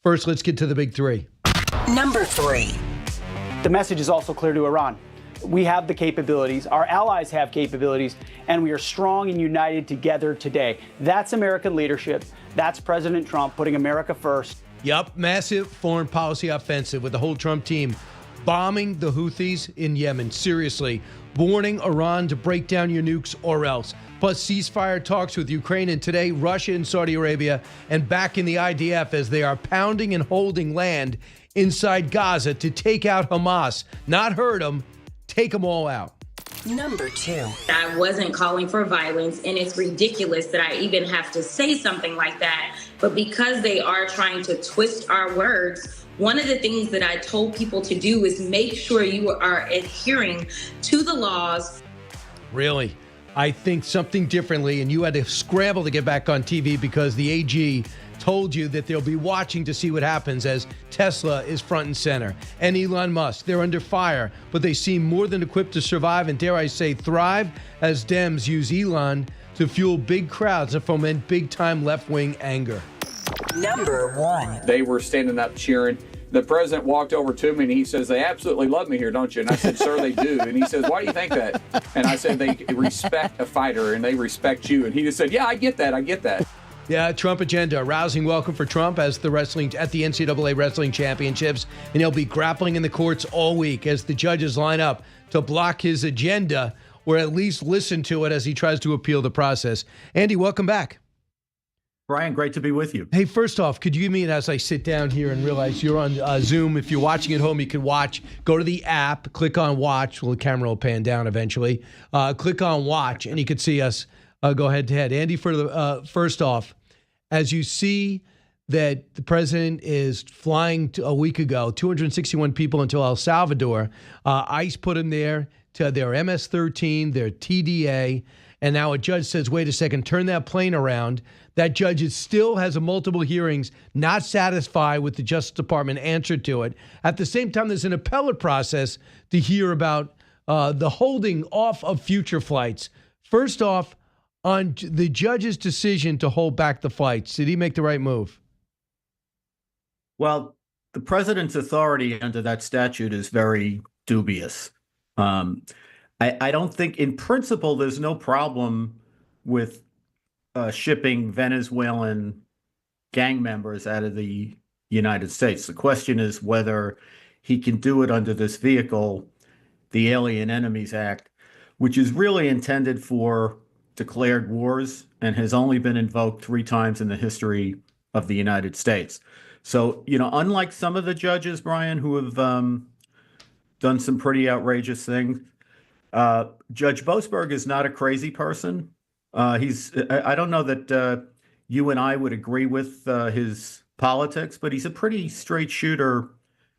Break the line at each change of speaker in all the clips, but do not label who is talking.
First, let's get to the big three.
Number 3.
The message is also clear to Iran. We have the capabilities, our allies have capabilities, and we are strong and united together today. That's American leadership. That's President Trump putting America first.
Yup, massive foreign policy offensive with the whole Trump team bombing the Houthis in Yemen. Seriously, warning Iran to break down your nukes or else. Plus ceasefire talks with Ukraine and today Russia and Saudi Arabia and back in the IDF as they are pounding and holding land inside Gaza to take out Hamas. Not hurt them, take them all out.
Number 2.
I wasn't calling for violence, and it's ridiculous that I even have to say something like that. But because they are trying to twist our words, one of the things that I told people to do is make sure you are adhering to the laws.
Really? I think something differently, and you had to scramble to get back on TV because the AG told you that they'll be watching to see what happens as Tesla is front and center. And Elon Musk, they're under fire, but they seem more than equipped to survive and, dare I say, thrive as Dems use Elon to fuel big crowds and foment big-time left-wing anger.
Number 1.
They were standing up cheering. The president walked over to me and he says, "They absolutely love me here, don't you?" And I said, "Sir, they do." And he says, "Why do you think that?" And I said, "They respect a fighter and they respect you." And he just said, "Yeah, I get that. I get that."
Yeah, Trump agenda. A rousing welcome for Trump as the NCAA Wrestling Championships. And he'll be grappling in the courts all week as the judges line up to block his agenda or at least listen to it as he tries to appeal the process. Andy, welcome back.
Brian, great to be with you.
Hey, first off, could you give me, as I sit down here and realize you're on Zoom, if you're watching at home, you can watch. Go to the app, click on watch. Well, the camera will pan down eventually. Click on watch, and you can see us go head to head. Andy, for the first off, as you see that the president is flying a week ago, 261 people into El Salvador, ICE put him there to their MS-13, their TDA, and now a judge says, wait a second, turn that plane around. That judge still has a multiple hearings, not satisfied with the Justice Department answer to it. At the same time, there's an appellate process to hear about the holding off of future flights. First off, on the judge's decision to hold back the flights, did he make the right move?
Well, the president's authority under that statute is very dubious. I don't think, in principle, there's no problem with shipping Venezuelan gang members out of the United States. The question is whether he can do it under this vehicle, the Alien Enemies Act, which is really intended for declared wars and has only been invoked 3 times in the history of the United States. So, unlike some of the judges, Brian, who have done some pretty outrageous things, Judge Boasberg is not a crazy person. I don't know that you and I would agree with his politics, but he's a pretty straight shooter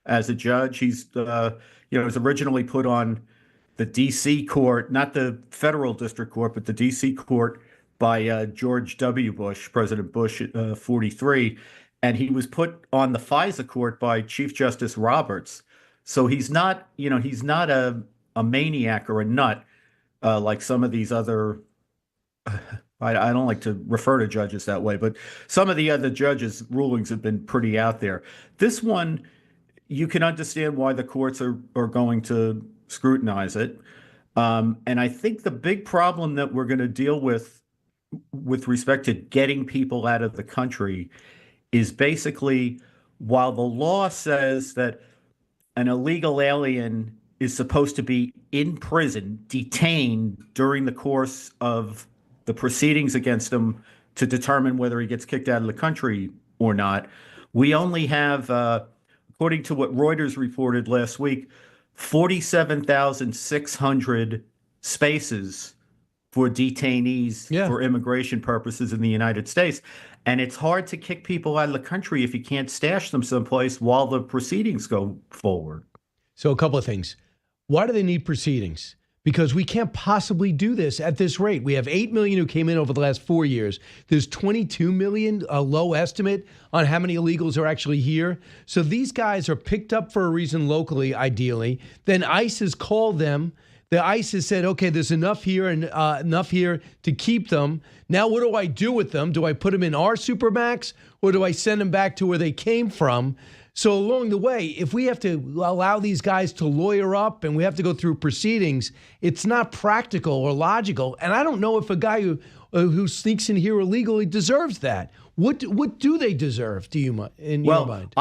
as a judge. He's, was originally put on the D.C. court, not the federal district court, but the D.C. court by George W. Bush, President Bush, 43. And he was put on the FISA court by Chief Justice Roberts. So he's not a maniac or a nut like some of these other, I don't like to refer to judges that way, but some of the other judges' rulings have been pretty out there. This one, you can understand why the courts are going to scrutinize it. And I think the big problem that we're going to deal with respect to getting people out of the country is basically, while the law says that an illegal alien is supposed to be in prison, detained during the course of the proceedings against him to determine whether he gets kicked out of the country or not, we only have, according to what Reuters reported last week, 47,600 spaces for detainees for immigration purposes in the United States. And it's hard to kick people out of the country if you can't stash them someplace while the proceedings go forward.
So a couple of things. Why do they need proceedings? Because we can't possibly do this at this rate. We have 8 million who came in over the last 4 years. There's 22 million, a low estimate on how many illegals are actually here. So these guys are picked up for a reason locally, ideally. Then ICE has called them. The ICE has said, okay, there's enough here and enough here to keep them. Now, what do I do with them? Do I put them in our supermax or do I send them back to where they came from? So along the way, if we have to allow these guys to lawyer up and we have to go through proceedings, it's not practical or logical. And I don't know if a guy who sneaks in here illegally deserves that. What do they deserve, in your mind?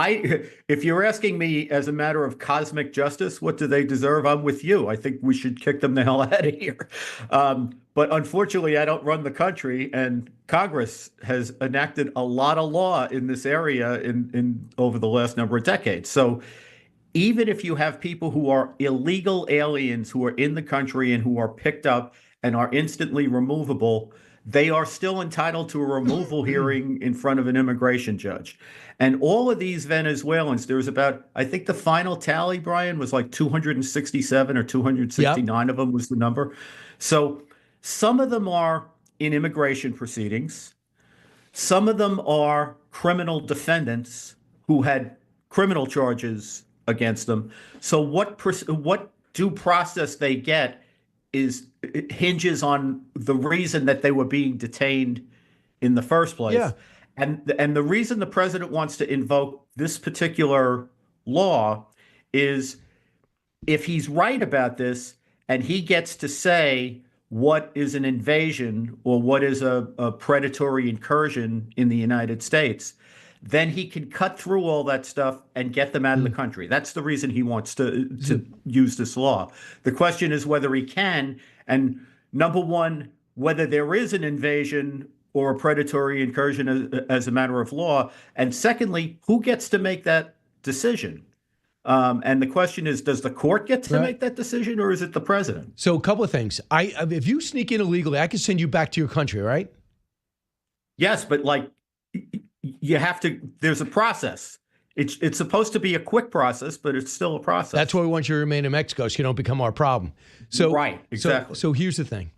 If you're asking me as a matter of cosmic justice, what do they deserve? I'm with you. I think we should kick them the hell out of here. But unfortunately, I don't run the country, and Congress has enacted a lot of law in this area in over the last number of decades. So even if you have people who are illegal aliens who are in the country and who are picked up and are instantly removable, they are still entitled to a removal hearing in front of an immigration judge. And all of these Venezuelans, there's about, I think the final tally, Brian, was like 267 or 269 of them was the number. So some of them are in immigration proceedings. Some of them are criminal defendants who had criminal charges against them. So what due process they get it hinges on the reason that they were being detained in the first place.
Yeah.
And the reason the president wants to invoke this particular law is if he's right about this and he gets to say what is an invasion or what is a predatory incursion in the United States, then he can cut through all that stuff and get them out of the country. That's the reason he wants to use this law. The question is whether he can, and number one, whether there is an invasion or a predatory incursion as a matter of law, and secondly, who gets to make that decision? And the question is, does the court get to make that decision, or is it the president?
So a couple of things. If you sneak in illegally, I can send you back to your country, right?
Yes, but you have to, there's a process. It's supposed to be a quick process, but it's still a process.
That's why we want you to remain in Mexico so you don't become our problem. So
right, exactly.
So here's the thing.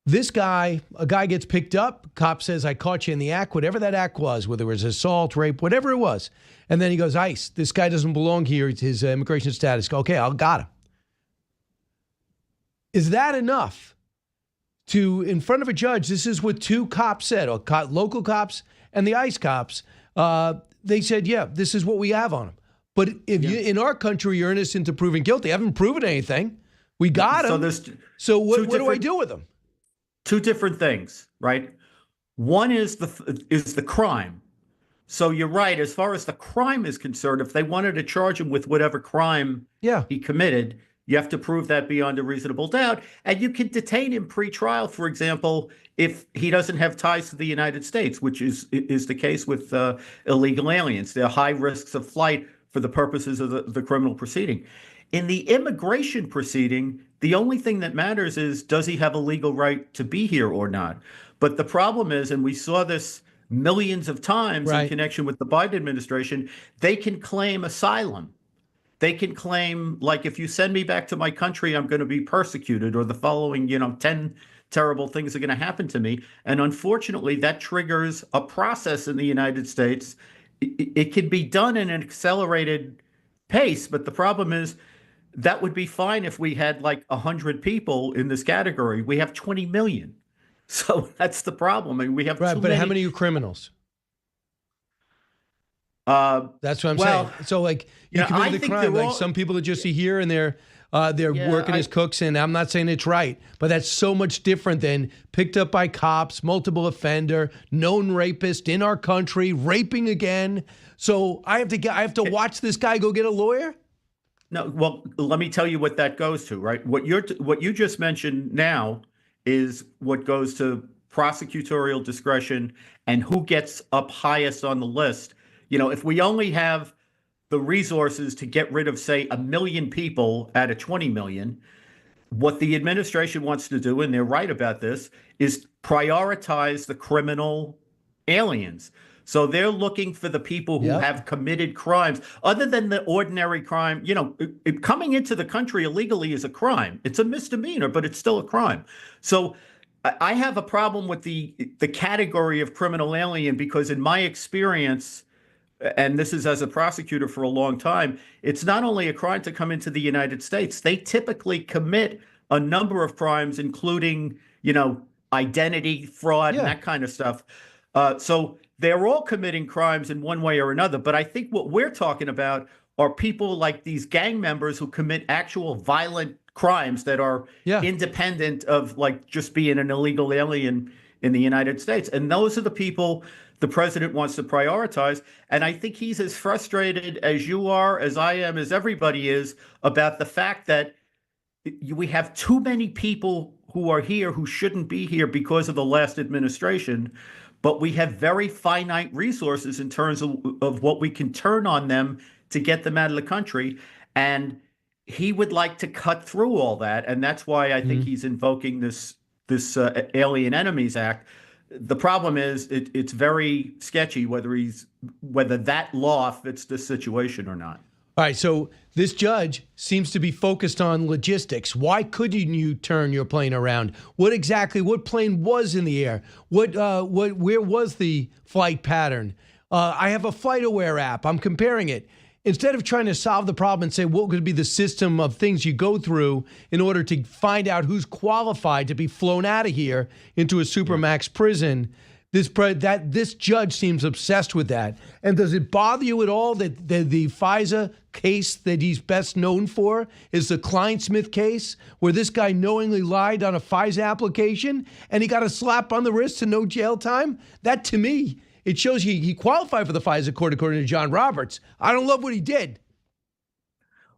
A guy gets picked up, cop says, I caught you in the act, whatever that act was, whether it was assault, rape, whatever it was. And then he goes, ICE, this guy doesn't belong here. It's his immigration status. Okay, I got him. Is that enough to, in front of a judge, this is what two cops said, or local cops and the ICE cops, they said, yeah, this is what we have on him. But if you, in our country, you're innocent to proven guilty. I haven't proven anything. We got him. So what do I do with him?
Two different things, right? One is the crime. So you're right. As far as the crime is concerned, if they wanted to charge him with whatever crime he committed, you have to prove that beyond a reasonable doubt. And you can detain him pre-trial, for example, if he doesn't have ties to the United States, which is the case with illegal aliens. There are high risks of flight for the purposes of the criminal proceeding. In the immigration proceeding, the only thing that matters is, does he have a legal right to be here or not? But the problem is, and we saw this millions of times in connection with the Biden administration, they can claim asylum. They can claim, like, if you send me back to my country, I'm going to be persecuted, or the following, 10 terrible things are going to happen to me. And unfortunately, that triggers a process in the United States. It can be done in an accelerated pace, but the problem is that would be fine if we had like 100 people in this category. We have 20 million. So that's the problem. I mean, we have
but how many are criminals? That's what I'm saying. So, like, you commit the crime. Like, some people are just here and they're working as cooks, and I'm not saying it's right, but that's so much different than picked up by cops, multiple offender, known rapist in our country, raping again. So I have to watch this guy go get a lawyer?
No, well, let me tell you what that goes to, right? What you just mentioned now is what goes to prosecutorial discretion and who gets up highest on the list. If we only have the resources to get rid of, say, 1 million people out of 20 million, what the administration wants to do, and they're right about this, is prioritize the criminal aliens. So they're looking for the people who have committed crimes other than the ordinary crime. Coming into the country illegally is a crime. It's a misdemeanor, but it's still a crime. So I have a problem with the category of criminal alien because in my experience, and this is as a prosecutor for a long time, it's not only a crime to come into the United States. They typically commit a number of crimes, including, identity fraud and
Yeah.
that kind of stuff. So they're all committing crimes in one way or another. But I think what we're talking about are people like these gang members who commit actual violent crimes that are independent of like just being an illegal alien in the United States. And those are the people the president wants to prioritize. And I think he's as frustrated as you are, as I am, as everybody is about the fact that we have too many people who are here who shouldn't be here because of the last administration, but we have very finite resources in terms of what we can turn on them to get them out of the country. And he would like to cut through all that. And that's why I think he's invoking this Alien Enemies Act. The problem is it's very sketchy whether that law fits this situation or not.
All right, so this judge seems to be focused on logistics. Why couldn't you turn your plane around? What plane was in the air? Where was the flight pattern? I have a FlightAware app. I'm comparing it. Instead of trying to solve the problem and say what could be the system of things you go through in order to find out who's qualified to be flown out of here into a supermax prison, this judge seems obsessed with that. And does it bother you at all that the FISA case that he's best known for is the Kleinsmith case, where this guy knowingly lied on a FISA application and he got a slap on the wrist and no jail time? That, to me, it shows he qualified for the FISA court, according to John Roberts. I don't love what he did.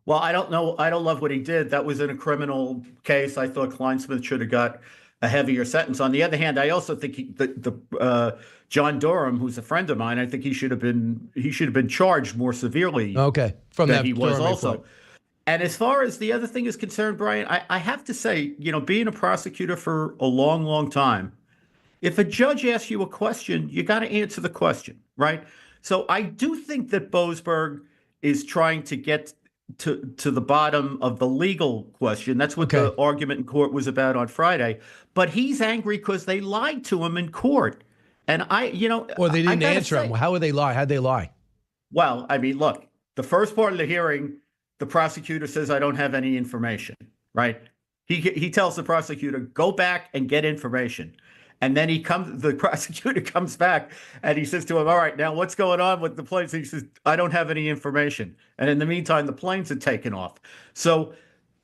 Well, I don't know. I don't love what he did. That was in a criminal case. I thought Kleinsmith should have got a heavier sentence. On the other hand, I also think John Durham, who's a friend of mine, I think he should have been charged more severely.
Okay, from
than
that
he was
Durham
also.
report.
And as far as the other thing is concerned, Brian, I have to say, being a prosecutor for a long, long time, if a judge asks you a question, you got to answer the question, right? So I do think that Boasberg is trying to get to the bottom of the legal question. That's what the argument in court was about on Friday. But he's angry because they lied to him in court. And
or they didn't answer him. How would they lie? How'd they lie?
Well, I mean, look, the first part of the hearing, the prosecutor says, I don't have any information, right? He tells the prosecutor, go back and get information. And then the prosecutor comes back and he says to him, all right, now what's going on with the planes? He says, I don't have any information. And in the meantime, the planes had taken off. So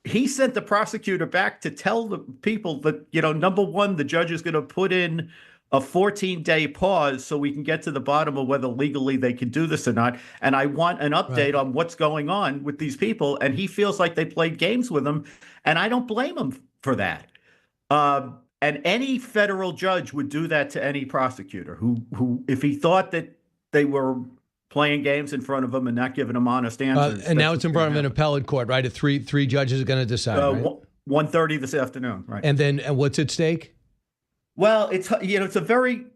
he sent the prosecutor back to tell the people that, number one, the judge is going to put in a 14-day pause so we can get to the bottom of whether legally they can do this or not. And I want an update on what's going on with these people. And he feels like they played games with him. And I don't blame him for that. And any federal judge would do that to any prosecutor who if he thought that they were playing games in front of him and not giving him honest answers.
And now it's in front of an appellate court, right? Three judges are going to decide, right?
1:30 this afternoon, right?
And what's at stake?
Well, it's a very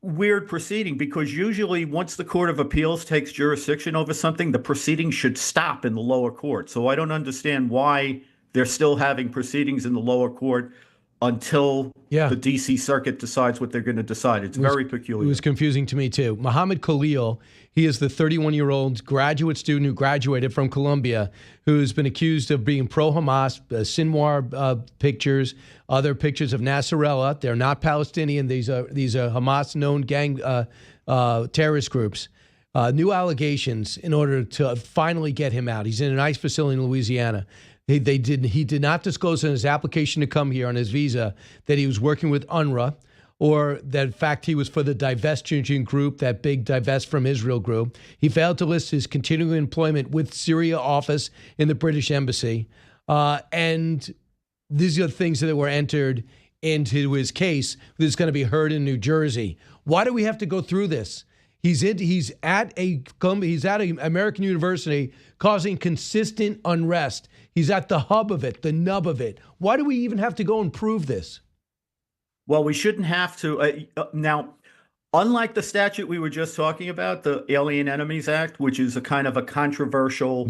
weird proceeding because usually once the Court of Appeals takes jurisdiction over something, the proceeding should stop in the lower court. So I don't understand why they're still having proceedings in the lower court until the D.C. Circuit decides what they're going to decide. It's very peculiar.
It was confusing to me, too. Mohammed Khalil, he is the 31-year-old graduate student who graduated from Columbia, who's been accused of being pro-Hamas, Sinwar pictures, other pictures of Nasrallah. They're not Palestinian. These are Hamas-known gang terrorist groups. New allegations in order to finally get him out. He's in an ICE facility in Louisiana. He did not disclose in his application to come here on his visa that he was working with UNRWA or that, in fact, he was for the divestiture group, that big divest from Israel group. He failed to list his continuing employment with Syria office in the British embassy. And these are the things that were entered into his case that's going to be heard in New Jersey. Why do we have to go through this? He's at an American university causing consistent unrest. He's at the hub of it, the nub of it. Why do we even have to go and prove this?
Well, we shouldn't have to. Now, unlike the statute we were just talking about, the Alien Enemies Act, which is a kind of a controversial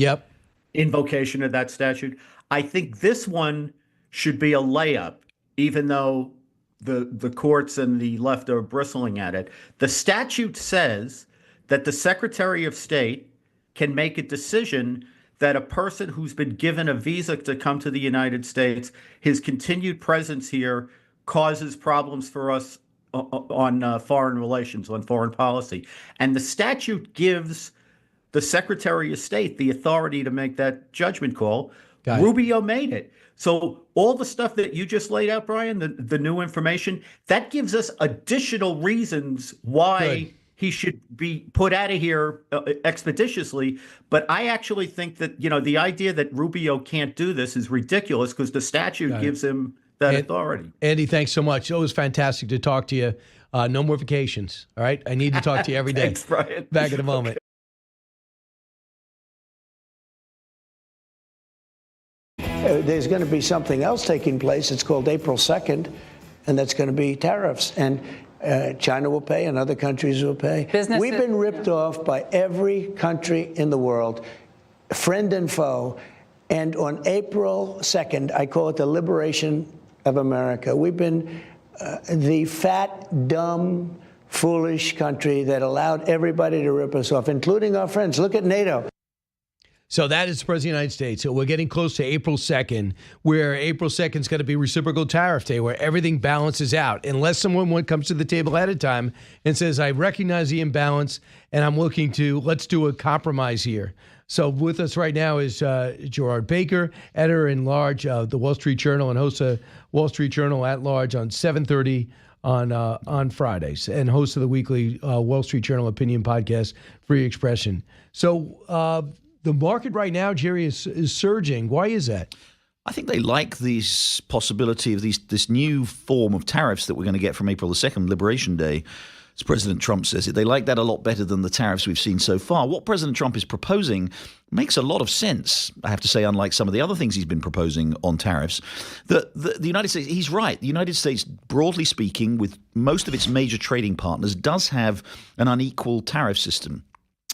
invocation of that statute, I think this one should be a layup, even though the courts and the left are bristling at it. The statute says that the Secretary of State can make a decision that a person who's been given a visa to come to the United States, his continued presence here causes problems for us on foreign relations, on foreign policy. And the statute gives the Secretary of State the authority to make that judgment call. Rubio made it. So all the stuff that you just laid out, Brian, the new information, that gives us additional reasons why he should be put out of here expeditiously. But I actually think that, the idea that Rubio can't do this is ridiculous because the statute gives him that authority.
Andy, thanks so much. It was fantastic to talk to you. No more vacations, all right? I need to talk to you every day.
Thanks, Brian.
Back in a moment.
There's going to be something else taking place. It's called April 2nd, and that's going to be tariffs. And China will pay, and other countries will pay. We've been ripped off by every country in the world, friend and foe. And on April 2nd, I call it the liberation of America. We've been the fat, dumb, foolish country that allowed everybody to rip us off, including our friends. Look at NATO.
So that is the President of the United States. So we're getting close to April 2nd, where April 2nd is going to be reciprocal tariff day, where everything balances out. Unless someone comes to the table ahead of time and says, I recognize the imbalance, and I'm looking to, let's do a compromise here. So with us right now is Gerard Baker, editor-in-large of the Wall Street Journal and host of Wall Street Journal at Large on 7:30 on Fridays, and host of the weekly Wall Street Journal opinion podcast, Free Expression. So the market right now, Jerry, is surging. Why is that?
I think they like this possibility of this new form of tariffs that we're going to get from April the 2nd, Liberation Day, as President Trump says it. They like that a lot better than the tariffs we've seen so far. What President Trump is proposing makes a lot of sense, I have to say, unlike some of the other things he's been proposing on tariffs. The United States, he's right. The United States, broadly speaking, with most of its major trading partners, does have an unequal tariff system.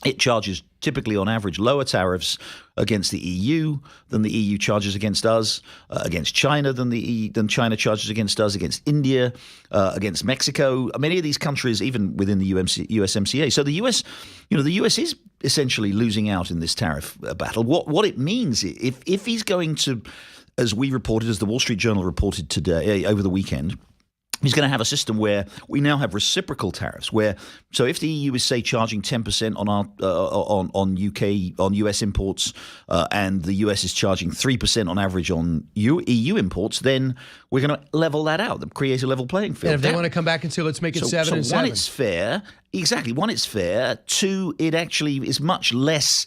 It charges typically on average lower tariffs against the EU than the EU charges against us, against China than China charges against us, against India, against Mexico. Many of these countries, even within the USMCA. So the US is essentially losing out in this tariff battle. What it means, if he's going to, as we reported, as the Wall Street Journal reported today over the weekend, he's going to have a system where we now have reciprocal tariffs. So if the EU is, say, charging 10% on our on US imports, and the US is charging 3% on average on EU imports, then we're going to level that out, create a level playing field.
And if they want to come back and say, let's make it 7 and 7.
One, it's fair. Exactly. One, it's fair. Two, it actually is much less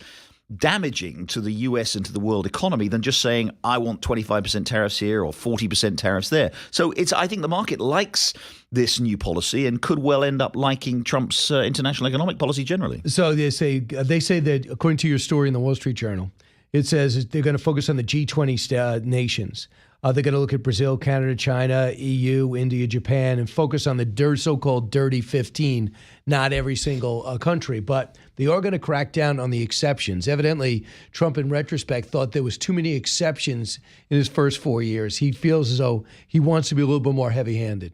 damaging to the US and to the world economy than just saying, I want 25% tariffs here or 40% tariffs there. So I think the market likes this new policy and could well end up liking Trump's international economic policy generally.
So they say that, according to your story in the Wall Street Journal, it says they're going to focus on the G20 nations. They're going to look at Brazil, Canada, China, EU, India, Japan, and focus on the so-called dirty 15, not every single country. But they are going to crack down on the exceptions. Evidently, Trump, in retrospect, thought there was too many exceptions in his first 4 years. He feels as though he wants to be a little bit more heavy-handed.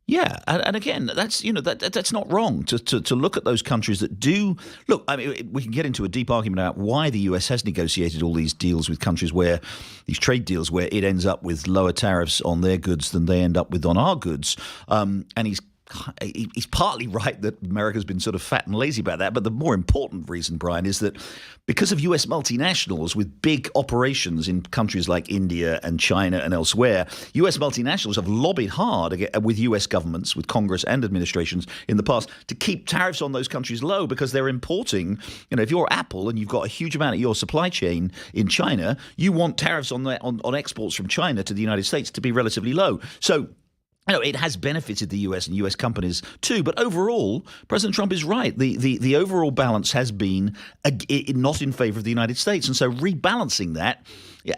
Yeah, and again, that's that's not wrong to look at those countries that do look. I mean, we can get into a deep argument about why the US has negotiated all these deals with countries these trade deals where it ends up with lower tariffs on their goods than they end up with on our goods. And he's partly right that America's been sort of fat and lazy about that. But the more important reason, Brian, is that because of U.S. multinationals with big operations in countries like India and China and elsewhere, U.S. multinationals have lobbied hard with U.S. governments, with Congress and administrations in the past to keep tariffs on those countries low because they're importing. If you're Apple and you've got a huge amount of your supply chain in China, you want tariffs on exports from China to the United States to be relatively low. So it has benefited the U.S. and U.S. companies too, but overall, President Trump is right. The overall balance has been not in favor of the United States, and so rebalancing that,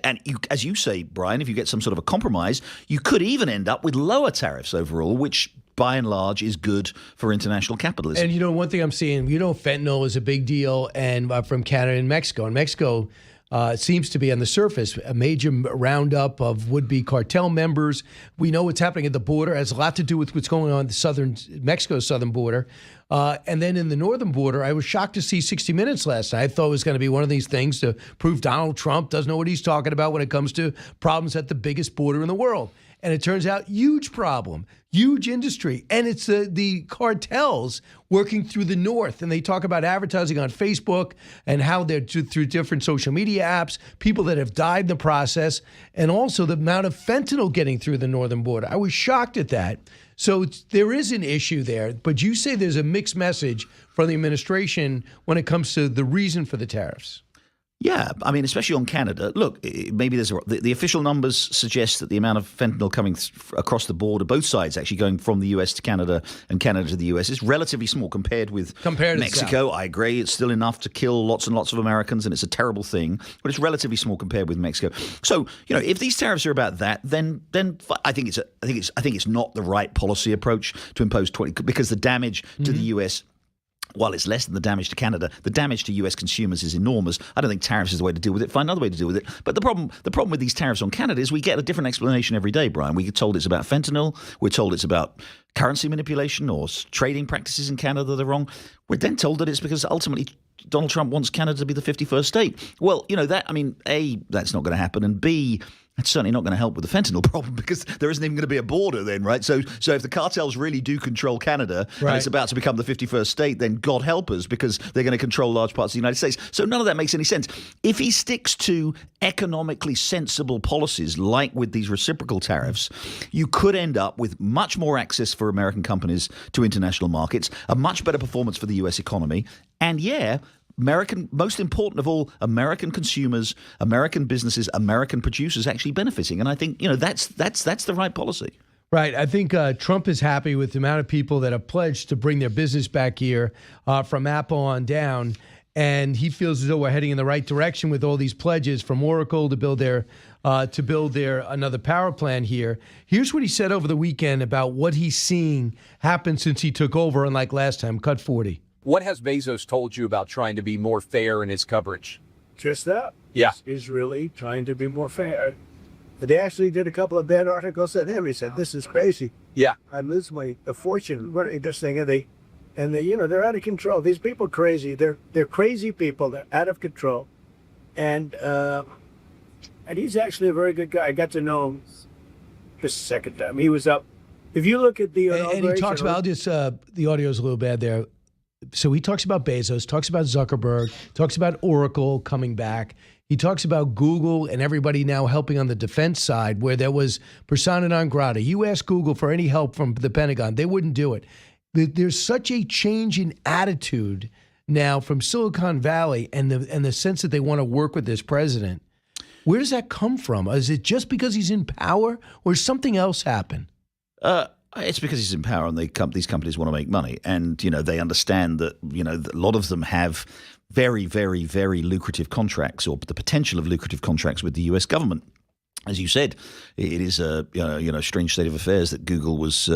and as you say, Brian, if you get some sort of a compromise, you could even end up with lower tariffs overall, which by and large is good for international capitalism.
And one thing I'm seeing, fentanyl is a big deal, and from Canada and Mexico. And Mexico, It seems to be on the surface a major roundup of would-be cartel members. We know what's happening at the border. It has a lot to do with what's going on at the Mexico's southern border. And then in the northern border, I was shocked to see 60 Minutes last night. I thought it was going to be one of these things to prove Donald Trump doesn't know what he's talking about when it comes to problems at the biggest border in the world. And it turns out huge problem, huge industry. And it's the cartels working through the north. And they talk about advertising on Facebook and how they're through different social media apps, people that have died in the process, and also the amount of fentanyl getting through the northern border. I was shocked at that. So there is an issue there. But you say there's a mixed message from the administration when it comes to the reason for the tariffs.
Yeah, I mean, especially on Canada. Look, maybe there's the official numbers suggest that the amount of fentanyl coming across the border, both sides actually going from the US to Canada and Canada to the US, is relatively small compared to Mexico. I agree, it's still enough to kill lots and lots of Americans, and it's a terrible thing, but it's relatively small compared with Mexico. So, if these tariffs are about that, then I think it's not the right policy approach to impose 20, because the damage to the US, while it's less than the damage to Canada, the damage to US consumers is enormous. I don't think tariffs is the way to deal with it. Find another way to deal with it. But the problem with these tariffs on Canada is we get a different explanation every day, Brian. We get told it's about fentanyl. We're told it's about currency manipulation or trading practices in Canada that are wrong. We're then told that it's because ultimately Donald Trump wants Canada to be the 51st state. Well, A, that's not going to happen, and B, that's certainly not going to help with the fentanyl problem, because there isn't even going to be a border then, right? So if the cartels really do control Canada, right, and it's about to become the 51st state, then God help us, because they're going to control large parts of the United States. So none of that makes any sense. If he sticks to economically sensible policies, like with these reciprocal tariffs, you could end up with much more access for American companies to international markets, a much better performance for the US economy, and most important of all, American consumers, American businesses, American producers actually benefiting. And I think, that's the right policy.
Right. I think Trump is happy with the amount of people that have pledged to bring their business back here from Apple on down. And he feels as though we're heading in the right direction with all these pledges from Oracle to build their another power plant here. Here's what he said over the weekend about what he's seeing happen since he took over, unlike last time. Cut 40.
What has Bezos told you about trying to be more fair in his coverage?
Just that.
Yeah.
He's really trying to be more fair. They actually did a couple of bad articles at him. He said, "This is crazy.
Yeah.
I lose my fortune running this thing." And they're out of control. These people are crazy. They're crazy people. They're out of control. And he's actually a very good guy. I got to know him this second time. He was up. If you look at the
and he talks about the audio's a little bad there. So he talks about Bezos, talks about Zuckerberg, talks about Oracle coming back. He talks about Google and everybody now helping on the defense side, where there was persona non grata. You ask Google for any help from the Pentagon, they wouldn't do it. There's such a change in attitude now from Silicon Valley and the sense that they want to work with this president. Where does that come from? Is it just because he's in power, or does something else happen?
It's because he's in power, and these companies want to make money, and they understand that a lot of them have very, very, very lucrative contracts, or the potential of lucrative contracts with the U.S. government. As you said, it is a strange state of affairs that Google was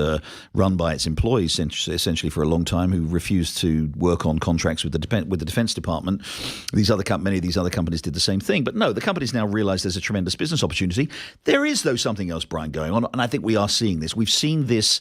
run by its employees essentially for a long time, who refused to work on contracts with the Defense Department. Many of these other companies did the same thing. But no, the companies now realize there's a tremendous business opportunity. There is, though, something else, Brian, going on, and I think we are seeing this. We've seen this.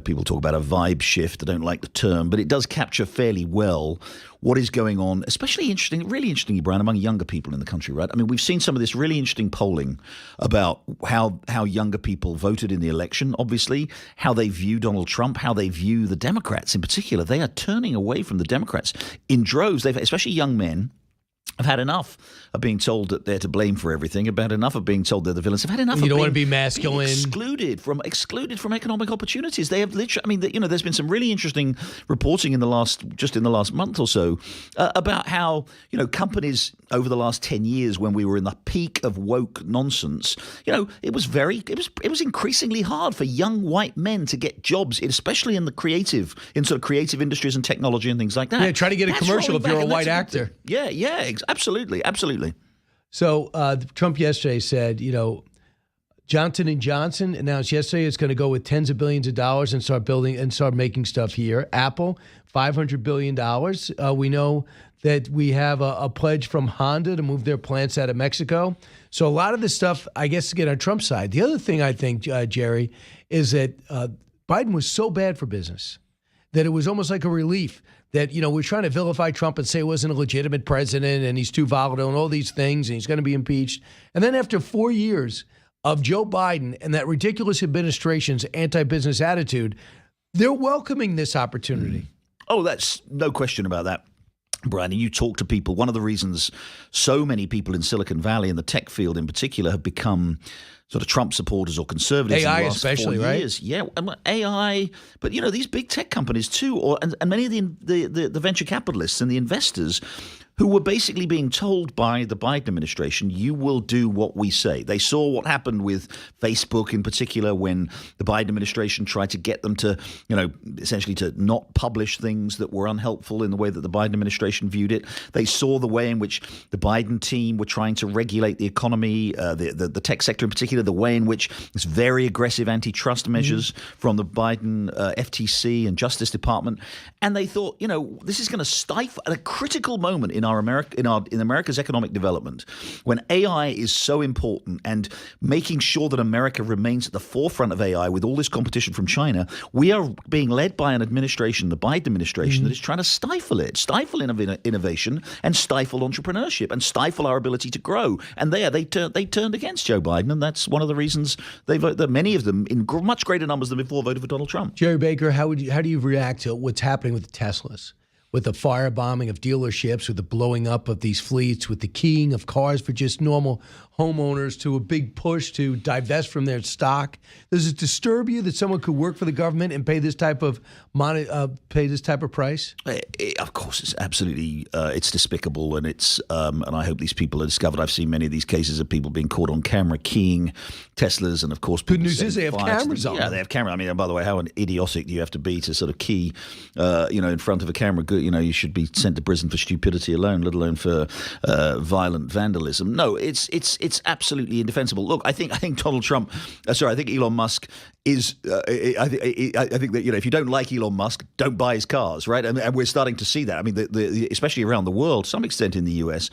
People talk about a vibe shift. I don't like the term, but it does capture fairly well what is going on, especially really interestingly, Brian, among younger people in the country, right? I mean, we've seen some of this really interesting polling about how younger people voted in the election, obviously, how they view Donald Trump, how they view the Democrats in particular. They are turning away from the Democrats in droves. Especially young men, have had enough of being told that they're to blame for everything, about enough of being told they're the villains. Have had enough.
You
of
don't
being,
want to be masculine.
Excluded from economic opportunities. They have literally. There's been some really interesting reporting in the last month or so about how companies over the last 10 years, when we were in the peak of woke nonsense, it was increasingly hard for young white men to get jobs, especially in creative industries and technology and things like that.
Yeah, try to get a commercial if you're a white actor.
Yeah, absolutely.
So Trump yesterday said, Johnson & Johnson announced yesterday it's going to go with tens of billions of dollars and start building and start making stuff here. Apple, $500 billion. We know that we have a pledge from Honda to move their plants out of Mexico. So a lot of this stuff, I guess, to get on Trump's side. The other thing I think, Jerry, is that Biden was so bad for business that it was almost like a relief that, we're trying to vilify Trump and say he wasn't a legitimate president and he's too volatile and all these things and he's going to be impeached. And then after 4 years of Joe Biden and that ridiculous administration's anti-business attitude, they're welcoming this opportunity.
Oh, that's no question about that. Brian, you talk to people. One of the reasons so many people in Silicon Valley and the tech field in particular have become sort of Trump supporters or conservatives
AI
in the last
especially,
4
right?
years. Yeah, AI, but these big tech companies too, and many of the venture capitalists and the investors who were basically being told by the Biden administration, you will do what we say. They saw what happened with Facebook in particular when the Biden administration tried to get them to, essentially to not publish things that were unhelpful in the way that the Biden administration viewed it. They saw the way in which the Biden team were trying to regulate the economy, the tech sector in particular, the way in which it's very aggressive antitrust measures from the Biden FTC and Justice Department. And they thought, this is going to stifle at a critical moment in America's economic development, when AI is so important and making sure that America remains at the forefront of AI with all this competition from China, we are being led by an administration, the Biden administration, that is trying to stifle innovation and stifle entrepreneurship and stifle our ability to grow. And they turned against Joe Biden, and that's one of the reasons many of them, in much greater numbers than before, voted for Donald Trump.
Jerry Baker, how do you react to what's happening with the Teslas? With the firebombing of dealerships, with the blowing up of these fleets, with the keying of cars for just normal homeowners, to a big push to divest from their stock. Does it disturb you that someone could work for the government and pay this type of price?
Of course, it's absolutely it's despicable, and and I hope these people are discovered. I've seen many of these cases of people being caught on camera keying Teslas, and of course,
good news is they have cameras on.
Yeah, they have cameras. I mean, by the way, how idiotic do you have to be to sort of key, in front of a camera? You should be sent to prison for stupidity alone, let alone for violent vandalism. No, it's absolutely indefensible. Look, I think Donald Trump. I think Elon Musk is. I think that if you don't like Elon Musk, don't buy his cars, right? And we're starting to see that. I mean, especially around the world, to some extent in the US,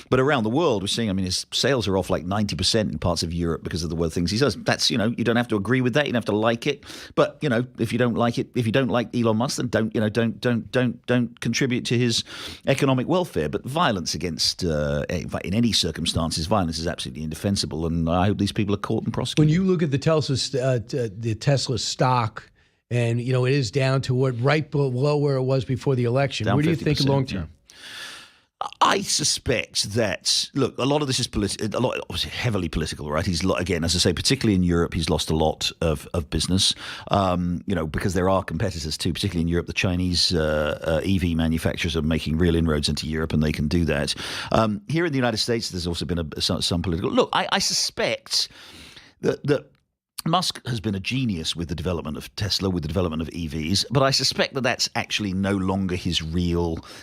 but around the world, we're seeing. I mean, his sales are off like 90% in parts of Europe because of the things he says. That's you don't have to agree with that. You don't have to like it, but if you don't like it, if you don't like Elon Musk, then don't contribute to his economic welfare. But violence against, in any circumstances, violence is absolutely indefensible, and I hope these people are caught and prosecuted.
When you look at the Tesla stock, and it is down to right below where it was before the election.
Down
where do you think long term?
Yeah. I suspect that, look, a lot of this is obviously heavily political, right? He's, again, as I say, particularly in Europe, he's lost a lot of business, because there are competitors too, particularly in Europe. The Chinese EV manufacturers are making real inroads into Europe, and they can do that. Here in the United States, there's also been some political. Look, I suspect that Musk has been a genius with the development of Tesla, with the development of EVs, but I suspect that that's actually no longer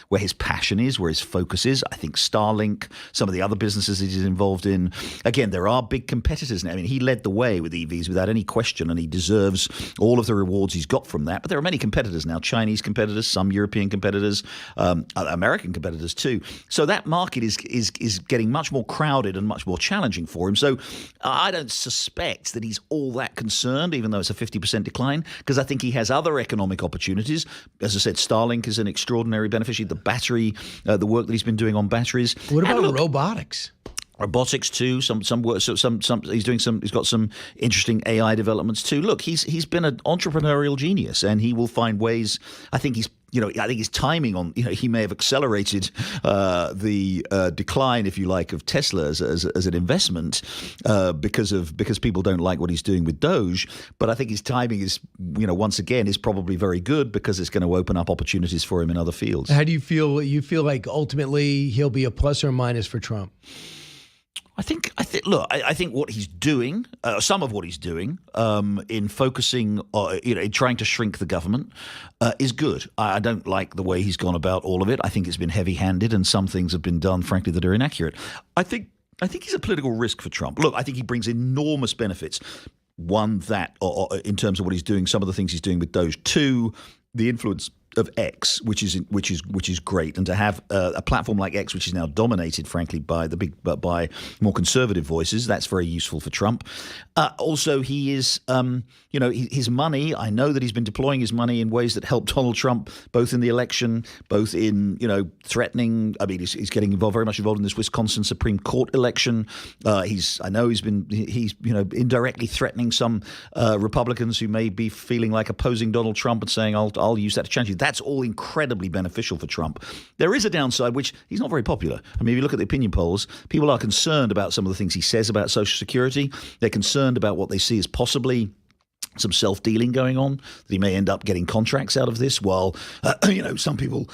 where his passion is, where his focus is. I think Starlink, some of the other businesses that he's involved in, again, there are big competitors now. I mean, he led the way with EVs without any question, and he deserves all of the rewards he's got from that. But there are many competitors now, Chinese competitors, some European competitors, American competitors too. So that market is getting much more crowded and much more challenging for him. So I don't suspect that he's all that concerned, even though it's a 50% decline, because I think he has other economic opportunities. As I said, Starlink is an extraordinary beneficiary. The battery, the work that he's been doing on batteries.
What about robotics?
Robotics too. Some work. He's doing some. He's got some interesting AI developments too. Look, he's been an entrepreneurial genius, and he will find ways. I think his timing on, he may have accelerated the decline, if you like, of Tesla as an investment because people don't like what he's doing with DOGE. But I think his timing is, once again, is probably very good because it's going to open up opportunities for him in other fields.
How do you feel? You feel like ultimately he'll be a plus or minus for Trump?
I think. Look, I think what he's doing, some of what he's doing, in focusing, in trying to shrink the government, is good. I don't like the way he's gone about all of it. I think it's been heavy-handed, and some things have been done, frankly, that are inaccurate. I think I think he's a political risk for Trump. Look, I think he brings enormous benefits. One, that in terms of what he's doing, some of the things he's doing with DOGE. Two, the influence of X, which is great, and to have a platform like X, which is now dominated, frankly, by by more conservative voices, that's very useful for Trump. Also, he is, his money. I know that he's been deploying his money in ways that help Donald Trump, both in the election, both in threatening. I mean, he's getting very much involved in this Wisconsin Supreme Court election. He's indirectly threatening some Republicans who may be feeling like opposing Donald Trump and saying, "I'll use that to challenge you." That's all incredibly beneficial for Trump. There is a downside, which he's not very popular. I mean, if you look at the opinion polls, people are concerned about some of the things he says about Social Security. They're concerned about what they see as possibly some self-dealing going on, that he may end up getting contracts out of this, while some people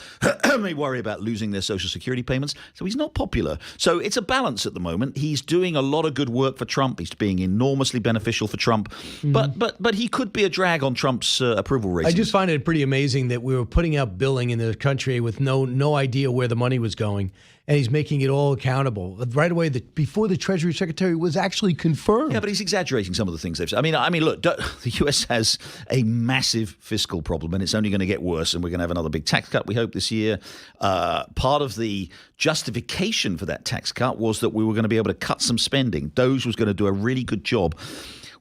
may worry about losing their Social Security payments. So he's not popular. So it's a balance at the moment. He's doing a lot of good work for Trump. He's being enormously beneficial for Trump. But he could be a drag on Trump's approval ratings.
I just find it pretty amazing that we were putting out billing in the country with no idea where the money was going. And he's making it all accountable right away. Before the Treasury Secretary was actually confirmed.
Yeah, but he's exaggerating some of the things they've said. I mean, look, the U.S. has a massive fiscal problem, and it's only going to get worse. And we're going to have another big tax cut, we hope, this year. Part of the justification for that tax cut was that we were going to be able to cut some spending. DOGE was going to do a really good job.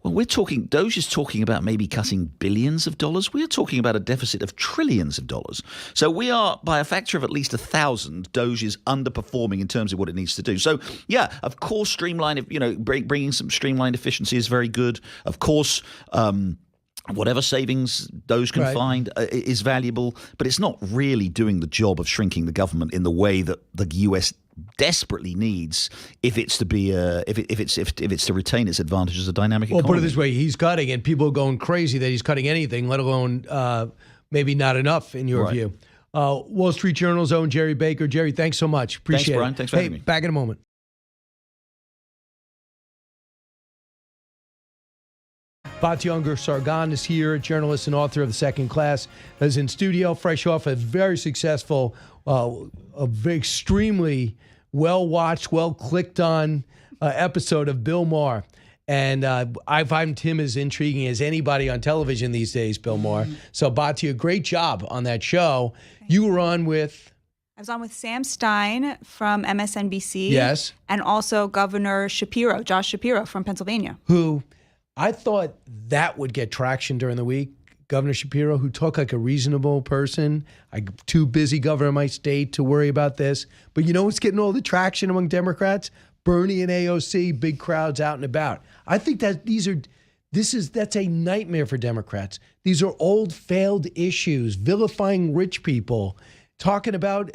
Well, DOGE is talking about maybe cutting billions of dollars. We're talking about a deficit of trillions of dollars. So we are, by a factor of at least 1,000, DOGE is underperforming in terms of what it needs to do. So, yeah, of course, bringing some streamlined efficiency is very good. Of course, whatever savings DOGE can find is valuable, but it's not really doing the job of shrinking the government in the way that the U.S. desperately needs if it's to be if it's to retain its advantage as a dynamic economy.
Well, put it this way: he's cutting, and people are going crazy that he's cutting anything, let alone maybe not enough in your view. Wall Street Journal's own Jerry Baker. Jerry, thanks so much. Appreciate it.
Brian. Thanks for having me.
Back in a moment. Batya Ungar-Sargon is here, journalist and author of The Second Class, is in studio, fresh off a very successful, extremely well-watched, well-clicked-on episode of Bill Maher. And I find him as intriguing as anybody on television these days, Bill Maher. So, Batya, great job on that show. You were on with...
I was on with Sam Stein from MSNBC.
Yes.
And also Governor Shapiro, Josh Shapiro from Pennsylvania.
Who... I thought that would get traction during the week. Governor Shapiro, who talked like a reasonable person. I'm too busy governing my state to worry about this. But you know what's getting all the traction among Democrats? Bernie and AOC, big crowds out and about. I think that that's a nightmare for Democrats. These are old, failed issues, vilifying rich people, talking about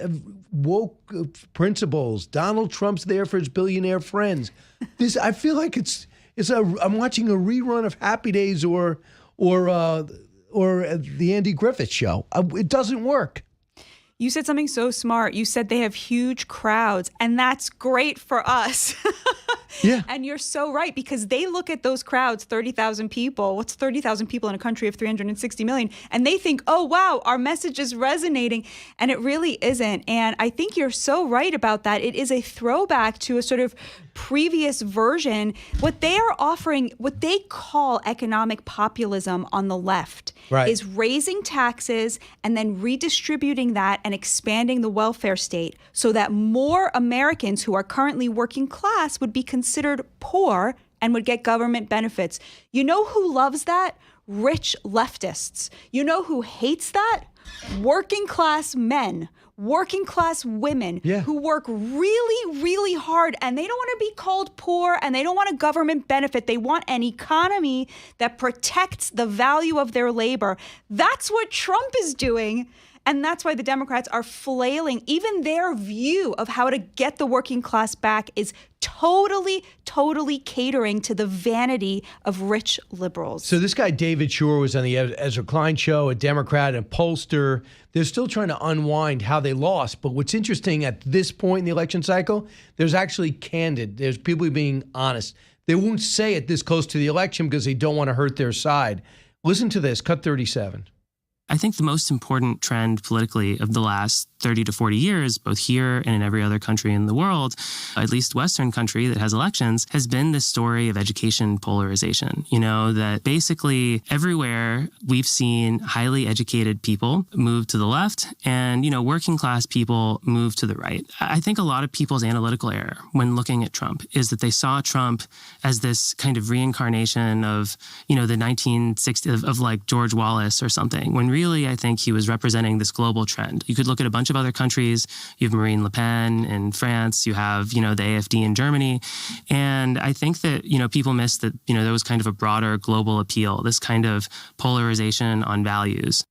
woke principles. Donald Trump's there for his billionaire friends. I feel like I'm watching a rerun of Happy Days or the Andy Griffith Show. It doesn't work.
You said something so smart. You said they have huge crowds, and that's great for us.
Yeah.
And you're so right, because they look at those crowds, 30,000 people. What's 30,000 people in a country of 360 million? And they think, oh, wow, our message is resonating. And it really isn't. And I think you're so right about that. It is a throwback to a sort of previous version. What they are offering, what they call economic populism on the left, is raising taxes and then redistributing that and expanding the welfare state so that more Americans who are currently working class would be considered poor and would get government benefits. You know who loves that? Rich leftists. You know who hates that? Working class men, working class women who work really, really hard, and they don't want to be called poor, and they don't want a government benefit. They want an economy that protects the value of their labor. That's what Trump is doing. And that's why the Democrats are flailing. Even their view of how to get the working class back is totally, totally catering to the vanity of rich liberals.
So this guy, David Shore, was on the Ezra Klein show, a Democrat and pollster. They're still trying to unwind how they lost. But what's interesting at this point in the election cycle, there's actually candid. There's people being honest. They won't say it this close to the election because they don't want to hurt their side. Listen to this, cut 37.
I think the most important trend politically of the last 30 to 40 years, both here and in every other country in the world, at least Western country that has elections, has been this story of education polarization. That basically everywhere we've seen highly educated people move to the left and, working class people move to the right. I think a lot of people's analytical error when looking at Trump is that they saw Trump as this kind of reincarnation of, the 1960s, of like George Wallace or something, when really I think he was representing this global trend. You could look at a bunch of other countries. You have Marine Le Pen in France. You have, the AfD in Germany. And I think that, people miss that, there was kind of a broader global appeal, this kind of polarization on values.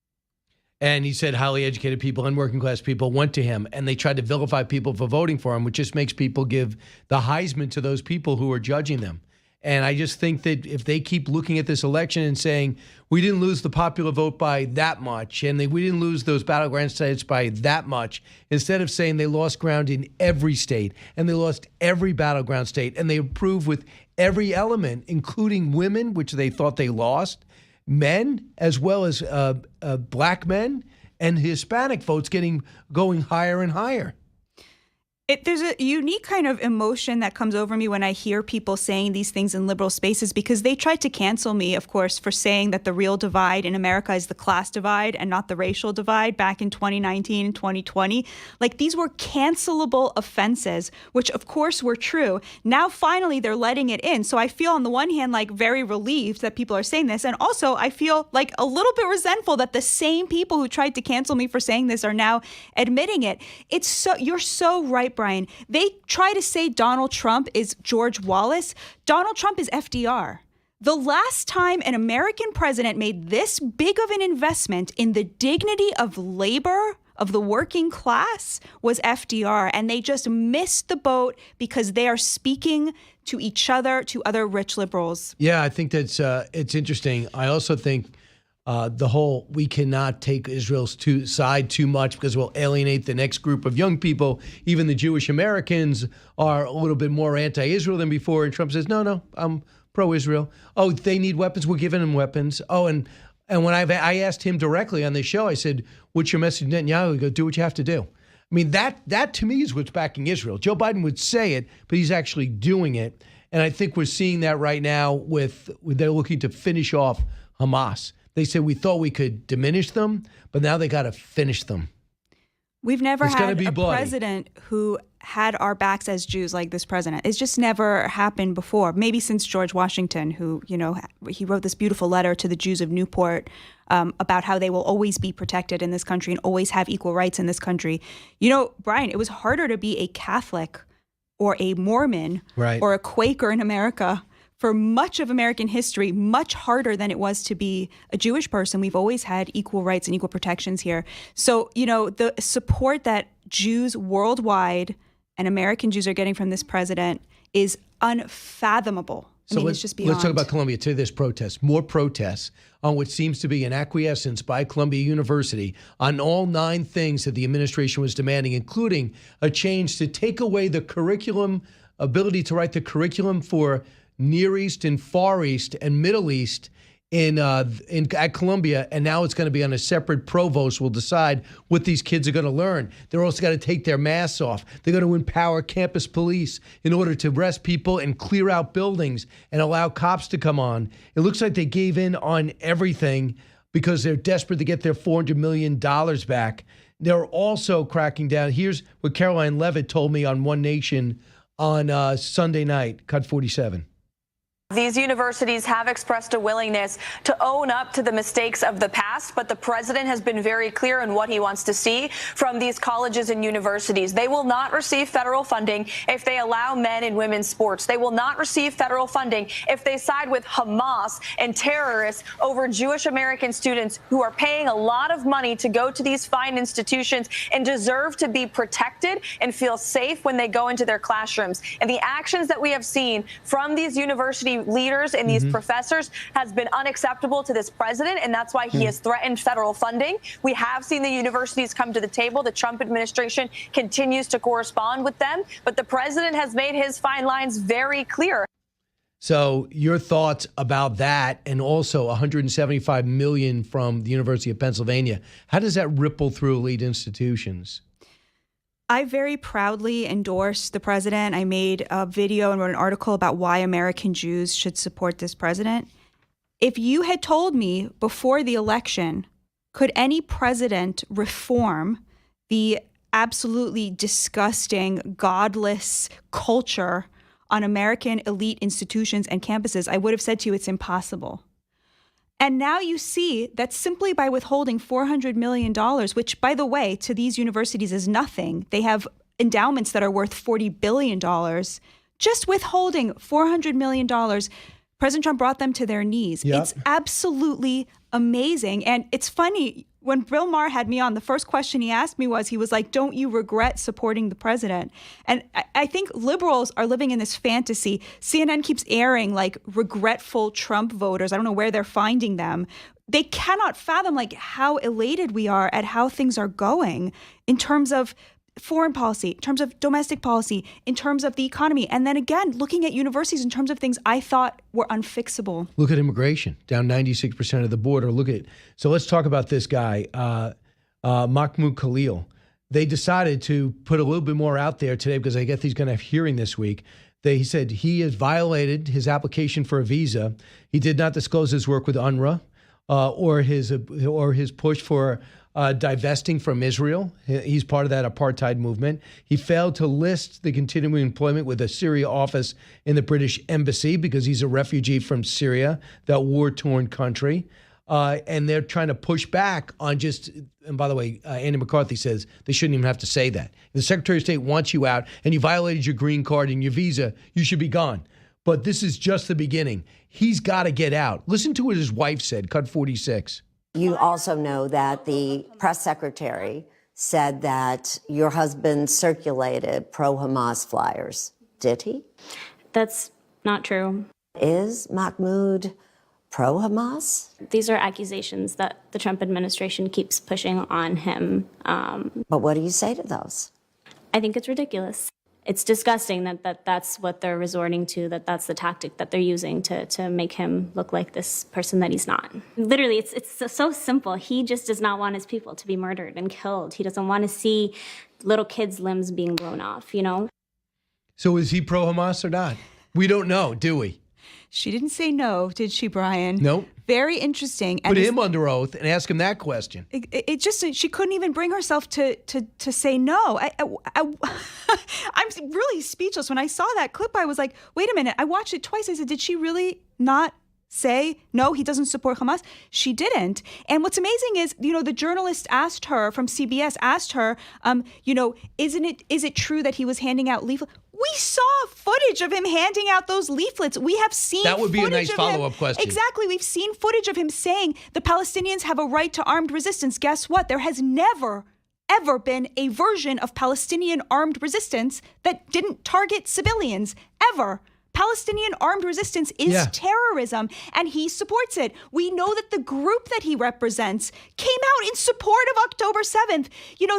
And he said highly educated people and working class people went to him, and they tried to vilify people for voting for him, which just makes people give the Heisman to those people who are judging them. And I just think that if they keep looking at this election and saying, we didn't lose the popular vote by that much, and we didn't lose those battleground states by that much, instead of saying they lost ground in every state, and they lost every battleground state, and they improved with every element, including women, which they thought they lost, men, as well as black men, and Hispanic votes going higher and higher.
There's a unique kind of emotion that comes over me when I hear people saying these things in liberal spaces, because they tried to cancel me, of course, for saying that the real divide in America is the class divide and not the racial divide back in 2019 and 2020. Like, these were cancelable offenses, which of course were true. Now, finally, they're letting it in. So I feel on the one hand, like, very relieved that people are saying this. And also I feel like a little bit resentful that the same people who tried to cancel me for saying this are now admitting it. You're so right, Brian. They try to say Donald Trump is George Wallace. Donald Trump is FDR. The last time an American president made this big of an investment in the dignity of labor, of the working class, was FDR. And they just missed the boat because they are speaking to each other, to other rich liberals.
Yeah, I think that's it's interesting. I also think we cannot take Israel's side too much because we'll alienate the next group of young people. Even the Jewish Americans are a little bit more anti-Israel than before. And Trump says, no, I'm pro-Israel. Oh, they need weapons. We're giving them weapons. Oh, and when I asked him directly on the show, I said, what's your message to Netanyahu? He goes, do what you have to do. I mean, that to me is what's backing Israel. Joe Biden would say it, but he's actually doing it. And I think we're seeing that right now they're looking to finish off Hamas. They said we thought we could diminish them, but now they got to finish them.
We've never had a president who had our backs as Jews like this president. It's just never happened before. Maybe since George Washington, who, he wrote this beautiful letter to the Jews of Newport about how they will always be protected in this country and always have equal rights in this country. Brian, it was harder to be a Catholic or a Mormon or a Quaker in America for much of American history, much harder than it was to be a Jewish person. We've always had equal rights and equal protections here. So, the support that Jews worldwide and American Jews are getting from this president is unfathomable. It's just beyond.
Let's talk about Columbia. To this protest, more protests on what seems to be an acquiescence by Columbia University on all 9 things that the administration was demanding, including a change to take away the curriculum, ability to write the curriculum for Near East and Far East and Middle East at Columbia, and now it's going to be on a separate provost will decide what these kids are going to learn. They're also got to take their masks off. They're going to empower campus police in order to arrest people and clear out buildings and allow cops to come on. It looks like they gave in on everything because they're desperate to get their $400 million back. They're also cracking down. Here's what Caroline Levitt told me on One Nation on Sunday night, Cut 47.
These universities have expressed a willingness to own up to the mistakes of the past, but the president has been very clear in what he wants to see from these colleges and universities. They will not receive federal funding if they allow men and women's sports. They will not receive federal funding if they side with Hamas and terrorists over Jewish American students who are paying a lot of money to go to these fine institutions and deserve to be protected and feel safe when they go into their classrooms. And the actions that we have seen from these university leaders and these professors has been unacceptable to this president, and that's why he has threatened federal funding. We have seen the universities come to the table. The Trump administration continues to correspond with them, but the president has made his fine lines very clear.
So your thoughts about that, and also $175 million from the University of Pennsylvania. How does that ripple through elite institutions?
I very proudly endorsed the president. I made a video and wrote an article about why American Jews should support this president. If you had told me before the election, could any president reform the absolutely disgusting, godless culture on American elite institutions and campuses, I would have said to you it's impossible. And now you see that simply by withholding $400 million, which, by the way, to these universities is nothing. They have endowments that are worth $40 billion. Just withholding $400 million, President Trump brought them to their knees.
Yep.
It's absolutely amazing. And it's funny, when Bill Maher had me on, the first question he asked me was, he was like, don't you regret supporting the president? And I think liberals are living in this fantasy. CNN keeps airing like regretful Trump voters. I don't know where they're finding them. They cannot fathom like how elated we are at how things are going in terms of foreign policy, in terms of domestic policy, in terms of the economy. And then again, looking at universities in terms of things I thought were unfixable.
Look at immigration, down 96% of the border. So let's talk about this guy, Mahmoud Khalil. They decided to put a little bit more out there today because I guess he's going to have a hearing this week. He said he has violated his application for a visa. He did not disclose his work with UNRWA or his push for divesting from Israel. He's part of that apartheid movement. He failed to list the continuing employment with a Syria office in the British embassy because he's a refugee from Syria, that war-torn country. And they're trying to push back on and by the way, Andy McCarthy says they shouldn't even have to say that. If the Secretary of State wants you out and you violated your green card and your visa, you should be gone. But this is just the beginning. He's got to get out. Listen to what his wife said, cut 46.
You also know that the press secretary said that your husband circulated pro-Hamas flyers. Did he?
That's not true.
Is Mahmoud pro-Hamas?
These are accusations that the Trump administration keeps pushing on him.
But what do you say to those?
I think it's ridiculous. It's disgusting that that's what they're resorting to, that's the tactic that they're using to make him look like this person that he's not. Literally, it's so simple. He just does not want his people to be murdered and killed. He doesn't want to see little kids' limbs being blown off, you know?
So is he pro-Hamas or not? We don't know, do we?
She didn't say no, did she, Brian?
Nope.
Very interesting.
Put him under oath and ask him that question.
It just, she couldn't even bring herself to say no. I'm really speechless. When I saw that clip, I was like, wait a minute. I watched it twice. I said, did she really not say, no, he doesn't support Hamas? She didn't. And what's amazing is, the journalist asked her from CBS, is it true that he was handing out leaflets? We saw footage of him handing out those leaflets. We have seen
that would be a nice
follow-up
question.
Exactly. We've seen footage of him saying the Palestinians have a right to armed resistance. Guess what? There has never, ever been a version of Palestinian armed resistance that didn't target civilians, ever. Palestinian armed resistance is terrorism, and he supports it. We know that the group that he represents came out in support of October 7th.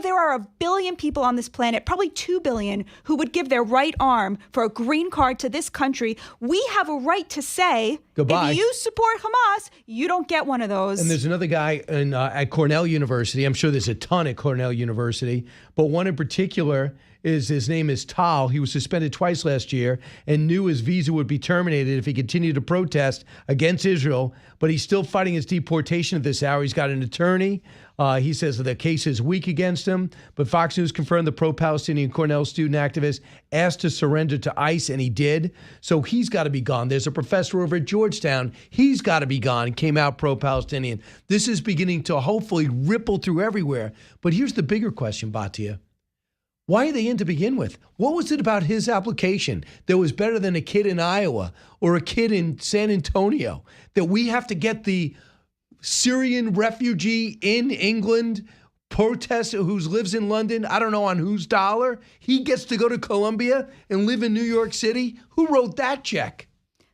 There are 1 billion people on this planet, probably 2 billion, who would give their right arm for a green card to this country. We have a right to say,
goodbye.
If you support Hamas, you don't get one of those.
And there's another guy at Cornell University. I'm sure there's a ton at Cornell University, but one in particular his name is Tal. He was suspended twice last year and knew his visa would be terminated if he continued to protest against Israel, but he's still fighting his deportation at this hour. He's got an attorney. He says that the case is weak against him, but Fox News confirmed the pro-Palestinian Cornell student activist asked to surrender to ICE, and he did. So he's got to be gone. There's a professor over at Georgetown. He's got to be gone. Came out pro-Palestinian. This is beginning to hopefully ripple through everywhere. But here's the bigger question, Batya. Why are they in to begin with? What was it about his application that was better than a kid in Iowa or a kid in San Antonio that we have to get the Syrian refugee in England protest who lives in London, I don't know on whose dollar? He gets to go to Colombia and live in New York City? Who wrote that check?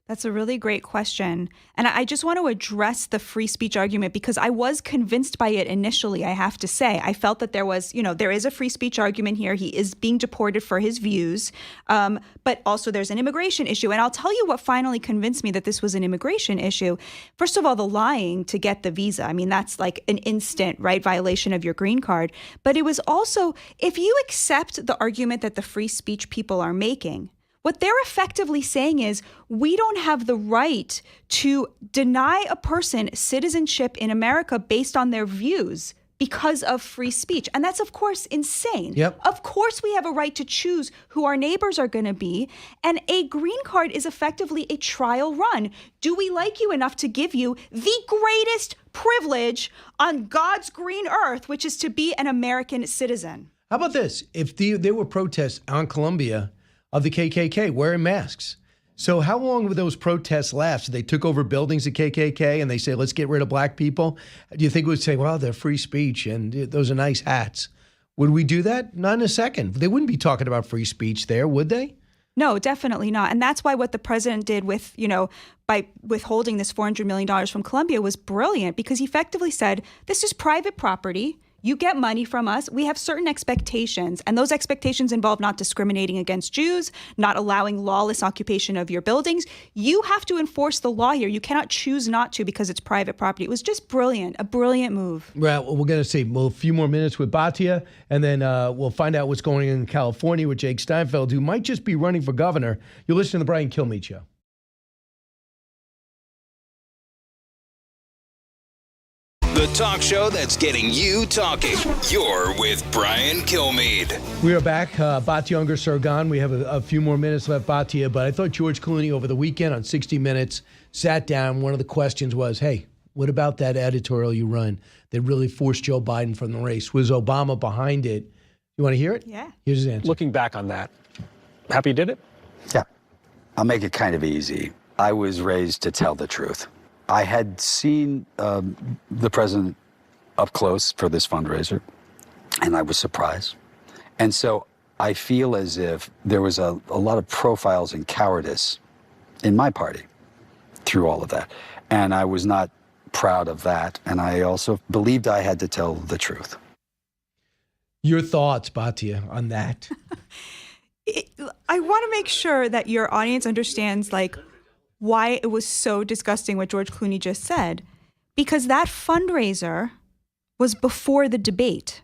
That's a really great question. And I just want to address the free speech argument because I was convinced by it initially, I have to say. I felt that there was, there is a free speech argument here. He is being deported for his views, but also there's an immigration issue. And I'll tell you what finally convinced me that this was an immigration issue. First of all, the lying to get the visa. I mean, that's like an instant, right, violation of your green card. But it was also, if you accept the argument that the free speech people are making, what they're effectively saying is we don't have the right to deny a person citizenship in America based on their views because of free speech. And that's, of course, insane.
Yep.
Of course, we have a right to choose who our neighbors are going to be. And a green card is effectively a trial run. Do we like you enough to give you the greatest privilege on God's green earth, which is to be an American citizen?
How about this? If there were protests on Columbia of the KKK wearing masks. So how long would those protests last? They took over buildings at KKK and they say, let's get rid of black people. Do you think we would say, well, they're free speech and those are nice hats? Would we do that? Not in a second. They wouldn't be talking about free speech there, would they?
No, definitely not. And that's why what the president did with, by withholding this $400 million from Colombia was brilliant, because he effectively said, this is private property. You get money from us. We have certain expectations, and those expectations involve not discriminating against Jews, not allowing lawless occupation of your buildings. You have to enforce the law here. You cannot choose not to because it's private property. It was just brilliant, a brilliant move.
Well, we're going to see a few more minutes with Batya, and then we'll find out what's going on in California with Jake Steinfeld, who might just be running for governor. You're listening to the Brian Kilmeade Show.
The talk show that's getting you talking. You're with Brian Kilmeade.
We are back. Batya Ungar-Sargon. We have a few more minutes left, Batya, but I thought George Clooney over the weekend on 60 Minutes sat down. One of the questions was, hey, what about that editorial you run that really forced Joe Biden from the race? Was Obama behind it? You want to hear it?
Yeah.
Here's his answer.
Looking back on that, happy you did it?
Yeah. I'll make it kind of easy. I was raised to tell the truth. I had seen the president up close for this fundraiser, and I was surprised. And so I feel as if there was a lot of profiles in cowardice in my party through all of that. And I was not proud of that. And I also believed I had to tell the truth.
Your thoughts, Batya, on that?
I want to make sure that your audience understands, why it was so disgusting what George Clooney just said, because that fundraiser was before the debate.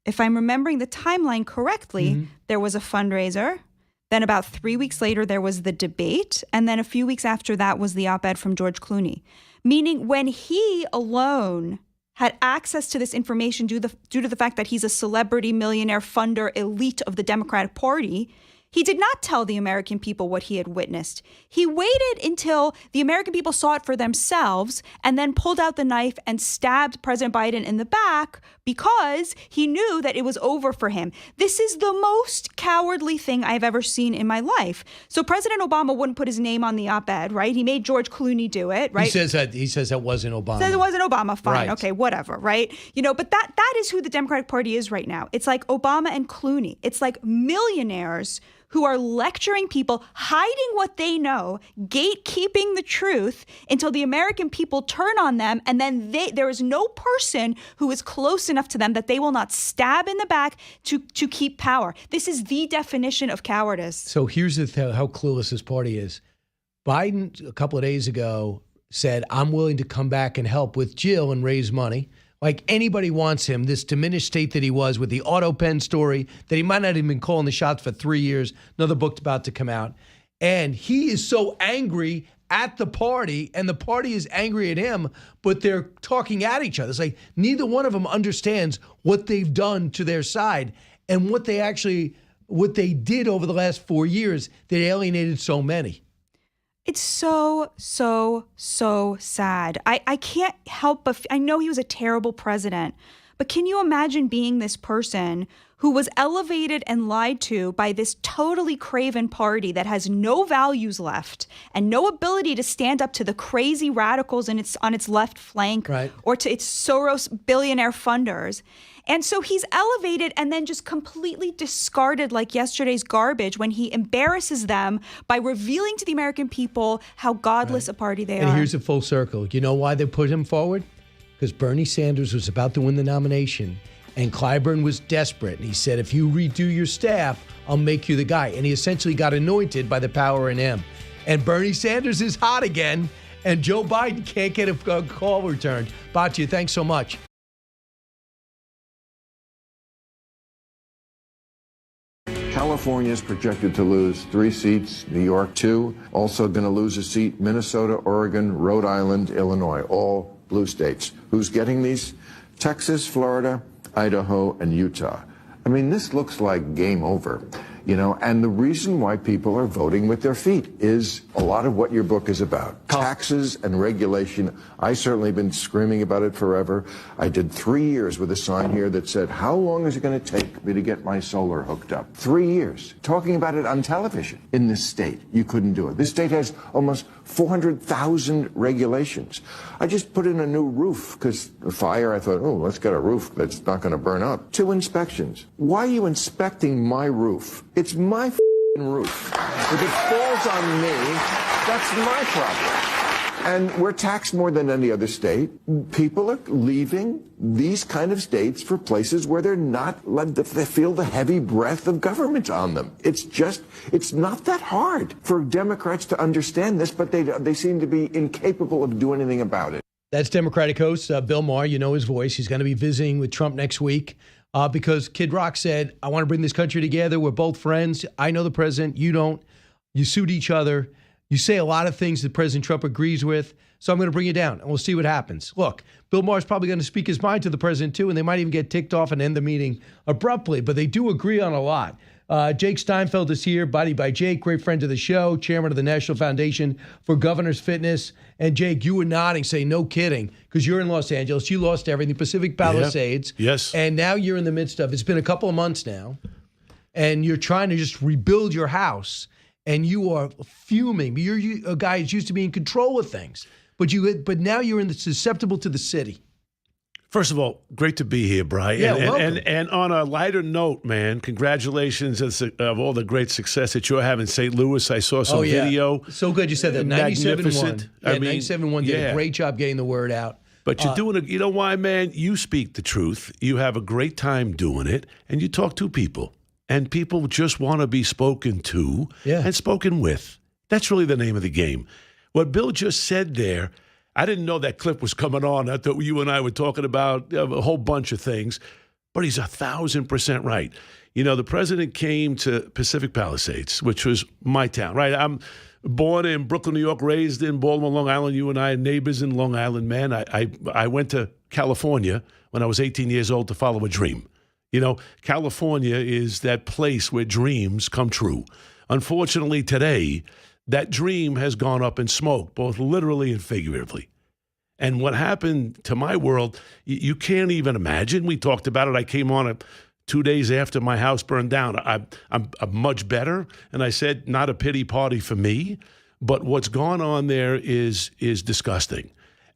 If I'm remembering the timeline correctly, there was a fundraiser, then about 3 weeks later there was the debate, and then a few weeks after that was the op-ed from George Clooney. Meaning when he alone had access to this information due to the fact that he's a celebrity, millionaire, funder, elite of the Democratic Party, he did not tell the American people what he had witnessed. He waited until the American people saw it for themselves and then pulled out the knife and stabbed President Biden in the back because he knew that it was over for him. This is the most cowardly thing I've ever seen in my life. So President Obama wouldn't put his name on the op-ed, right? He made George Clooney do it, right?
He says that wasn't Obama.
Says it wasn't Obama. Fine.
Right.
Okay, whatever, right? But that is who the Democratic Party is right now. It's like Obama and Clooney. It's like millionaires who are lecturing people, hiding what they know, gatekeeping the truth until the American people turn on them, and then there is no person who is close enough to them that they will not stab in the back to keep power. This is the definition of cowardice.
So here's how clueless this party is. Biden, a couple of days ago, said, I'm willing to come back and help with Jill and raise money. Like anybody wants him, this diminished state that he was with the auto pen story, that he might not have been calling the shots for 3 years. Another book's about to come out. And he is so angry at the party, and the party is angry at him, but they're talking at each other. It's like neither one of them understands what they've done to their side and what they did over the last 4 years that alienated so many.
It's so, so, so sad. I can't help but, I know he was a terrible president, But can you imagine being this person who was elevated and lied to by this totally craven party that has no values left and no ability to stand up to the crazy radicals on its left flank, right, or to its Soros billionaire funders? And so he's elevated and then just completely discarded like yesterday's garbage when he embarrasses them by revealing to the American people how godless a party they are.
And here's a full circle. You know why they put him forward? Because Bernie Sanders was about to win the nomination, and Clyburn was desperate. And he said, if you redo your staff, I'll make you the guy. And he essentially got anointed by the power in him. And Bernie Sanders is hot again, and Joe Biden can't get a call returned. Batya, thanks so much.
California is projected to lose 3 seats, New York 2, also going to lose a seat, Minnesota, Oregon, Rhode Island, Illinois, all blue states. Who's getting these? Texas, Florida, Idaho, and Utah. I mean, this looks like game over, and the reason why people are voting with their feet is a lot of what your book is about. Taxes and regulation. I certainly been screaming about it forever. I did 3 years with a sign here that said, how long is it going to take me to get my solar hooked up? 3 years. Talking about it on television. In this state, you couldn't do it. This state has almost 400,000 regulations. I just put in a new roof because the fire, I thought, let's get a roof that's not going to burn up. 2 inspections. Why are you inspecting my roof? It's my roof. If it falls on me, that's my problem. And we're taxed more than any other state. People are leaving these kind of states for places where they're not, they feel the heavy breath of government on them. It's not that hard for Democrats to understand this, but they seem to be incapable of doing anything about it.
That's Democratic host Bill Maher. You know his voice. He's going to be visiting with Trump next week because Kid Rock said, I want to bring this country together. We're both friends. I know the president. You don't. You suit each other. You say a lot of things that President Trump agrees with, so I'm going to bring you down, and we'll see what happens. Look, Bill Maher's probably going to speak his mind to the president, too, and they might even get ticked off and end the meeting abruptly, but they do agree on a lot. Jake Steinfeld is here, Body by Jake, great friend of the show, chairman of the National Foundation for Governor's Fitness. And, Jake, you were nodding, saying, no kidding, because you're in Los Angeles. You lost everything, Pacific Palisades.
Yep. Yes.
And now you're in the midst of, it's been a couple of months now, and you're trying to just rebuild your house. And you are fuming. You're a guy who's used to be in control of things, but now you're susceptible to the city.
First of all, great to be here, Brian.
Yeah,
and on a lighter note, man, congratulations of all the great success that you're having in St. Louis. I saw some video.
So good you said that. 97.1. Yeah, 97.1 did a great job getting the word out.
But you're doing it. You know why, man? You speak the truth. You have a great time doing it, and you talk to people. And people just want to be spoken to and spoken with. That's really the name of the game. What Bill just said there, I didn't know that clip was coming on. I thought you and I were talking about a whole bunch of things. But he's 1,000% right. The president came to Pacific Palisades, which was my town, right? I'm born in Brooklyn, New York, raised in Baltimore, Long Island. You and I are neighbors in Long Island, man. I went to California when I was 18 years old to follow a dream. California is that place where dreams come true. Unfortunately, today, that dream has gone up in smoke, both literally and figuratively. And what happened to my world, you can't even imagine. We talked about it. I came on 2 days after my house burned down. I'm much better. And I said, not a pity party for me, but what's gone on there is disgusting.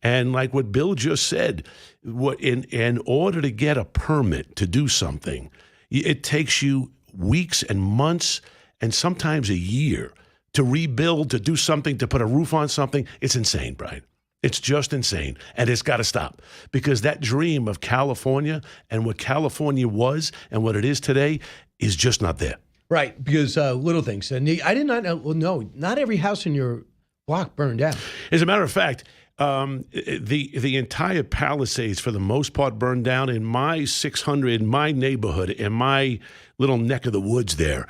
And like what Bill just said, in order to get a permit to do something, it takes you weeks and months and sometimes a year to rebuild, to do something, to put a roof on something. It's insane, Brian. It's just insane. And it's got to stop because that dream of California and what California was and what it is today is just not there.
Right, because little things. And I did not know, no, not every house in your block burned down.
As a matter of fact, the entire Palisades, for the most part, burned down. In my 600, in my neighborhood, in my little neck of the woods there,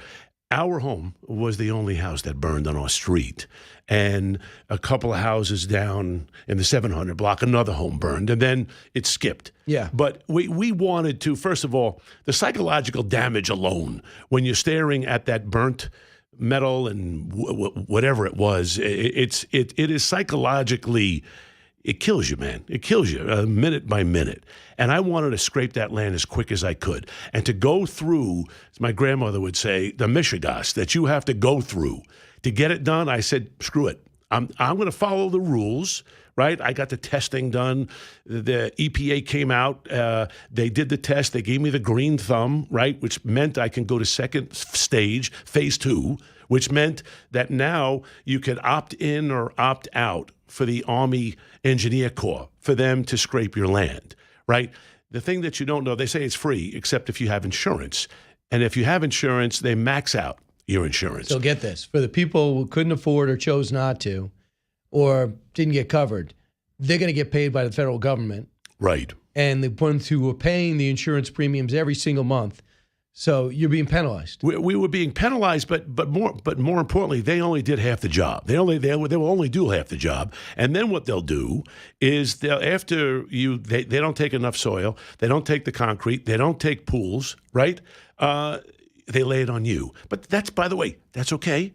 our home was the only house that burned on our street. And a couple of houses down in the 700 block, another home burned, and then it skipped.
Yeah.
But we wanted to, first of all, the psychological damage alone, when you're staring at that burnt metal and whatever it was, it is psychologically, it kills you, man. It kills you minute by minute. And I wanted to scrape that land as quick as I could. And to go through, as my grandmother would say, the mishigas that you have to go through to get it done, I said, screw it. I'm going to follow the rules, right? I got the testing done. The EPA came out. They did the test. They gave me the green thumb, right, which meant I can go to second stage, phase 2, which meant that now you could opt in or opt out for the Army Engineer Corps for them to scrape your land, right? The thing that you don't know, they say it's free, except if you have insurance. And if you have insurance, they max out your insurance.
So get this. For the people who couldn't afford or chose not to or didn't get covered, they're going to get paid by the federal government.
Right.
And the ones who were paying the insurance premiums every single month. So you're being penalized.
We were being penalized, but more importantly, they only did half the job. They will only do half the job, and then what they'll do is they don't take enough soil, they don't take the concrete, they don't take pools, right? They lay it on you. But that's, by the way, that's okay.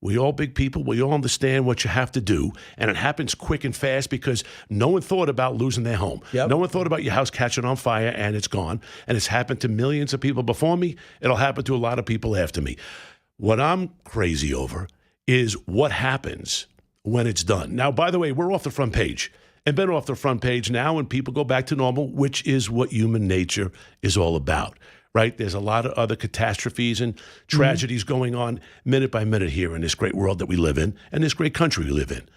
We all big people. We all understand what you have to do, and it happens quick and fast because no one thought about losing their home. Yep. No one thought about your house catching on fire, and it's gone. And it's happened to millions of people before me. It'll happen to a lot of people after me. What I'm crazy over is what happens when it's done. Now, by the way, we're off the front page, and been off the front page now, and people go back to normal, which is what human nature is all about. Right? There's a lot of other catastrophes and tragedies going on minute by minute here in this great world that we live in and this great country we live in.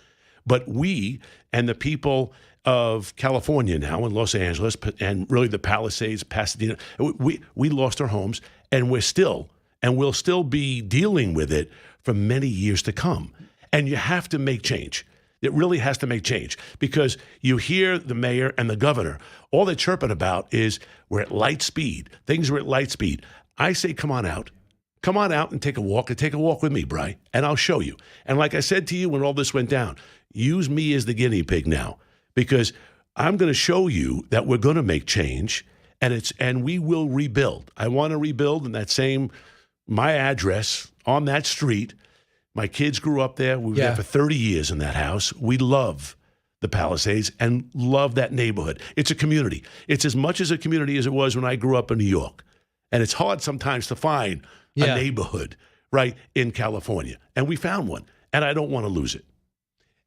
But we and the people of California now in Los Angeles and really the Palisades, Pasadena, we lost our homes, and we'll still be dealing with it for many years to come. And you have to make change. It really has to make change because you hear the mayor and the governor, all they're chirping about is we're at light speed. Things are at light speed. I say, come on out. Come on out and take a walk. And take a walk with me, Bri, and I'll show you. And like I said to you when all this went down, use me as the guinea pig now because I'm going to show you that we're going to make change and we will rebuild. I want to rebuild in my address on that street. My kids grew up there. We were there for 30 years in that house. We love the Palisades and love that neighborhood. It's a community. It's as much as a community as it was when I grew up in New York. And it's hard sometimes to find a neighborhood, right, in California. And we found one, and I don't want to lose it.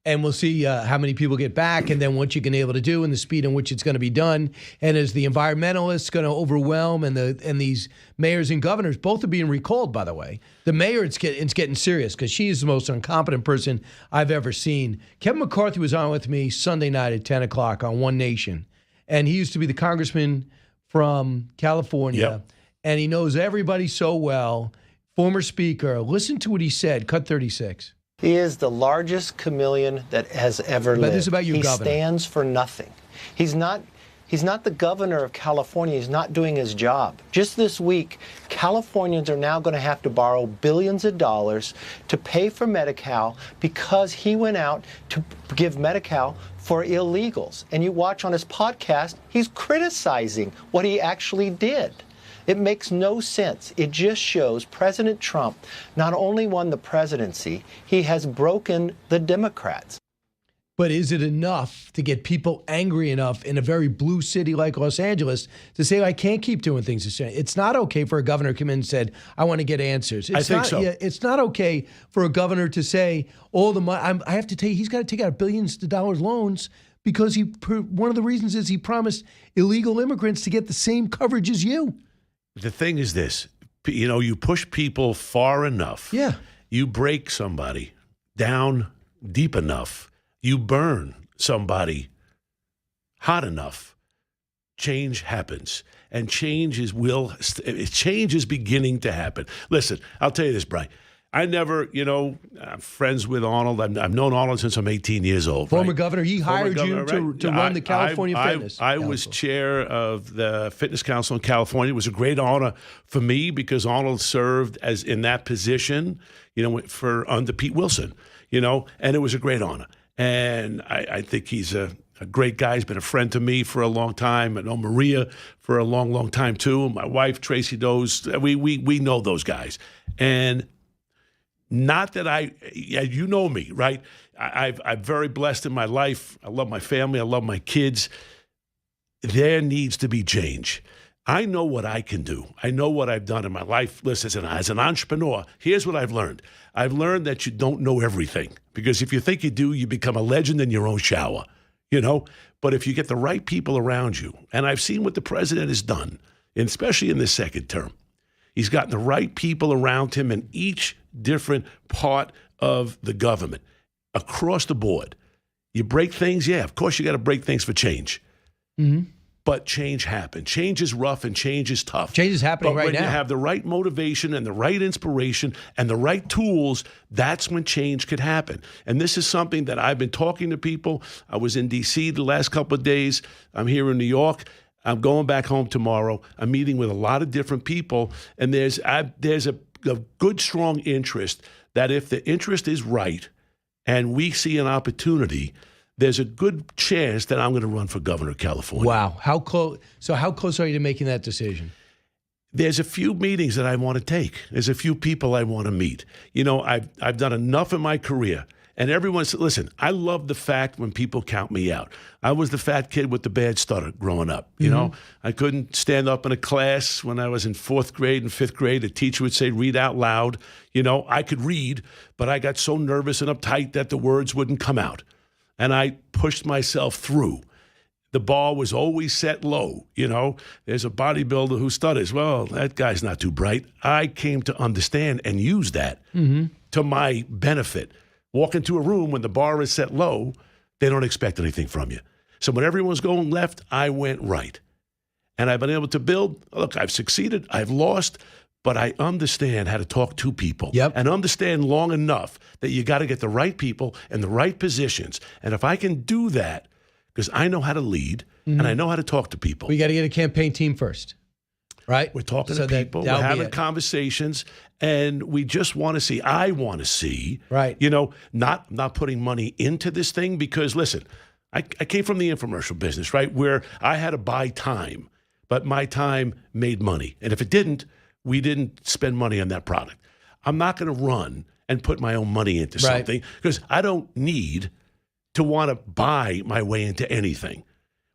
And we'll see how many people get back and then what you can able to do and the speed in which it's going to be done. And is the environmentalists going to overwhelm and these mayors and governors, both are being recalled, by the way. The mayor, it's getting serious because she's the most incompetent person I've ever seen. Kevin McCarthy was on with me Sunday night at 10 o'clock on One Nation. And he used to be the congressman from California. Yep. And he knows everybody so well. Former speaker. Listen to what he said. Cut 36.
He is the largest chameleon that has ever lived.
But this is about your governor.
He stands for nothing. He's not the governor of California. He's not doing his job. Just this week, Californians are now going to have to borrow billions of dollars to pay for Medi-Cal because he went out to give Medi-Cal for illegals. And you watch on his podcast, he's criticizing what he actually did. It makes no sense. It just shows President Trump not only won the presidency, he has broken the Democrats.
But is it enough to get people angry enough in a very blue city like Los Angeles to say, I can't keep doing things the same? It's not okay for a governor to come in and said, I want to get answers.
I think so.
It's not okay for a governor to say, all the money, I have to tell you, he's got to take out billions of dollars loans because one of the reasons is he promised illegal immigrants to get the same coverage as you.
The thing is this, you push people far enough.
Yeah.
You break somebody down deep enough. You burn somebody hot enough. Change happens. And change is beginning to happen. Listen, I'll tell you this, Brian. I never, I'm friends with Arnold. I've known Arnold since I'm 18 years old.
Former governor, he hired you to run the California Fitness.
I was chair of the Fitness Council in California. It was a great honor for me because Arnold served as in that position, under Pete Wilson, and it was a great honor. And I think he's a great guy. He's been a friend to me for a long time. I know Maria for a long, long time too. My wife, Tracy, we know those guys. And Not that you know me, right? I'm very blessed in my life. I love my family. I love my kids. There needs to be change. I know what I can do. I know what I've done in my life. Listen, as an entrepreneur, here's what I've learned. I've learned that you don't know everything, because if you think you do, you become a legend in your own shower, But if you get the right people around you, and I've seen what the president has done, and especially in this second term, he's gotten the right people around him in each different part of the government, across the board. You break things, yeah, of course you got to break things for change.
Mm-hmm.
But change happens. Change is rough and change is tough.
Change is happening right now.
But when you have the right motivation and the right inspiration and the right tools, that's when change could happen. And this is something that I've been talking to people. I was in D.C. the last couple of days. I'm here in New York. I'm going back home tomorrow. I'm meeting with a lot of different people. And there's a good, strong interest that if the interest is right and we see an opportunity, there's a good chance that I'm going to run for governor of California.
Wow. How close? So how close are you to making that decision?
There's a few meetings that I want to take. There's a few people I want to meet. I've done enough in my career. And everyone said, listen, I love the fact when people count me out. I was the fat kid with the bad stutter growing up. I couldn't stand up in a class when I was in 4th grade and 5th grade. The teacher would say, read out loud. I could read, but I got so nervous and uptight that the words wouldn't come out. And I pushed myself through. The bar was always set low. There's a bodybuilder who stutters. Well, that guy's not too bright. I came to understand and use that to my benefit. Walk into a room when the bar is set low, they don't expect anything from you. So when everyone's going left, I went right. And I've been able to build. Look, I've succeeded. I've lost. But I understand how to talk to people and understand long enough that you got to get the right people in the right positions. And if I can do that, because I know how to lead and I know how to talk to people.
We got to get a campaign team first, right?
We're talking to people, we're having conversations, and we just want to see, I want to see,
right?
Not putting money into this thing because, listen, I came from the infomercial business, right, where I had to buy time, but my time made money. And if it didn't, we didn't spend money on that product. I'm not going to run and put my own money into something because I don't need to want to buy my way into anything.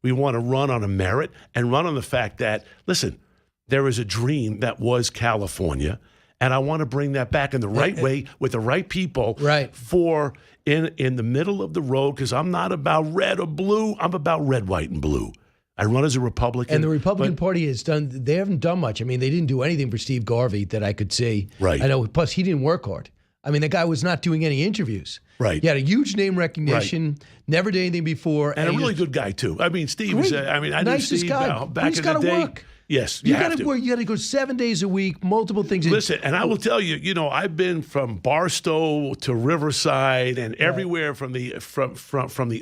We want to run on a merit and run on the fact that, listen, there is a dream that was California, and I want to bring that back in the right way with the right people for in the middle of the road, because I'm not about red or blue. I'm about red, white, and blue. I run as a Republican.
And the Republican Party they haven't done much. I mean, they didn't do anything for Steve Garvey that I could see.
Right.
I know, plus he didn't work hard. I mean, the guy was not doing any interviews.
Right.
He had a huge name recognition, never did anything before.
And a really good guy, too. I mean, Steve is, I knew Steve back in the day.
Work.
Yes,
you got to work. You got to go 7 days a week, multiple things.
Listen, and I will tell you, I've been from Barstow to Riverside and everywhere from the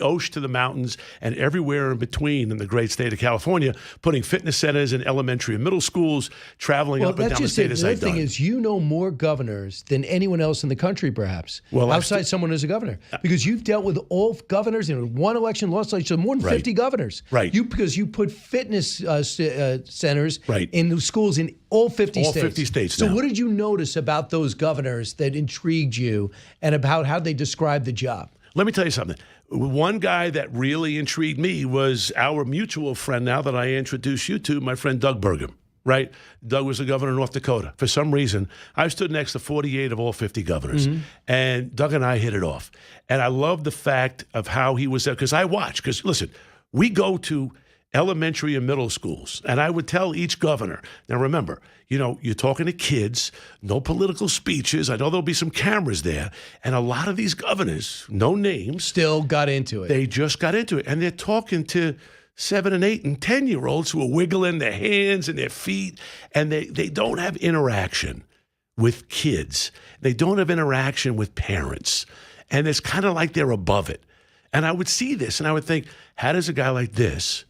Osh to the mountains and everywhere in between in the great state of California, putting fitness centers in elementary and middle schools, traveling up and down the state as I've done.
The other thing is, more governors than anyone else in the country, perhaps, outside someone who's a governor, because you've dealt with all governors in one election, lost election, more than 50 governors.
Right.
Because you put fitness centers in the schools in all 50 states.
All 50 states
So
now.
what did you notice about those governors that intrigued you and about how they described the job?
Let me tell you something. One guy that really intrigued me was our mutual friend now that I introduced you to, my friend Doug Burgum, right? Doug was the governor of North Dakota. For some reason, I stood next to 48 of all 50 governors, and Doug and I hit it off. And I love the fact of how he was there, because I watch. Because, listen, we go to elementary and middle schools. And I would tell each governor, now remember, you're talking to kids, no political speeches. I know there'll be some cameras there. And a lot of these governors, no names.
Still got into it.
They just got into it. And they're talking to 7 and 8 and 10-year-olds who are wiggling their hands and their feet. And they don't have interaction with kids. They don't have interaction with parents. And it's kind of like they're above it. And I would see this and I would think, how does a guy like this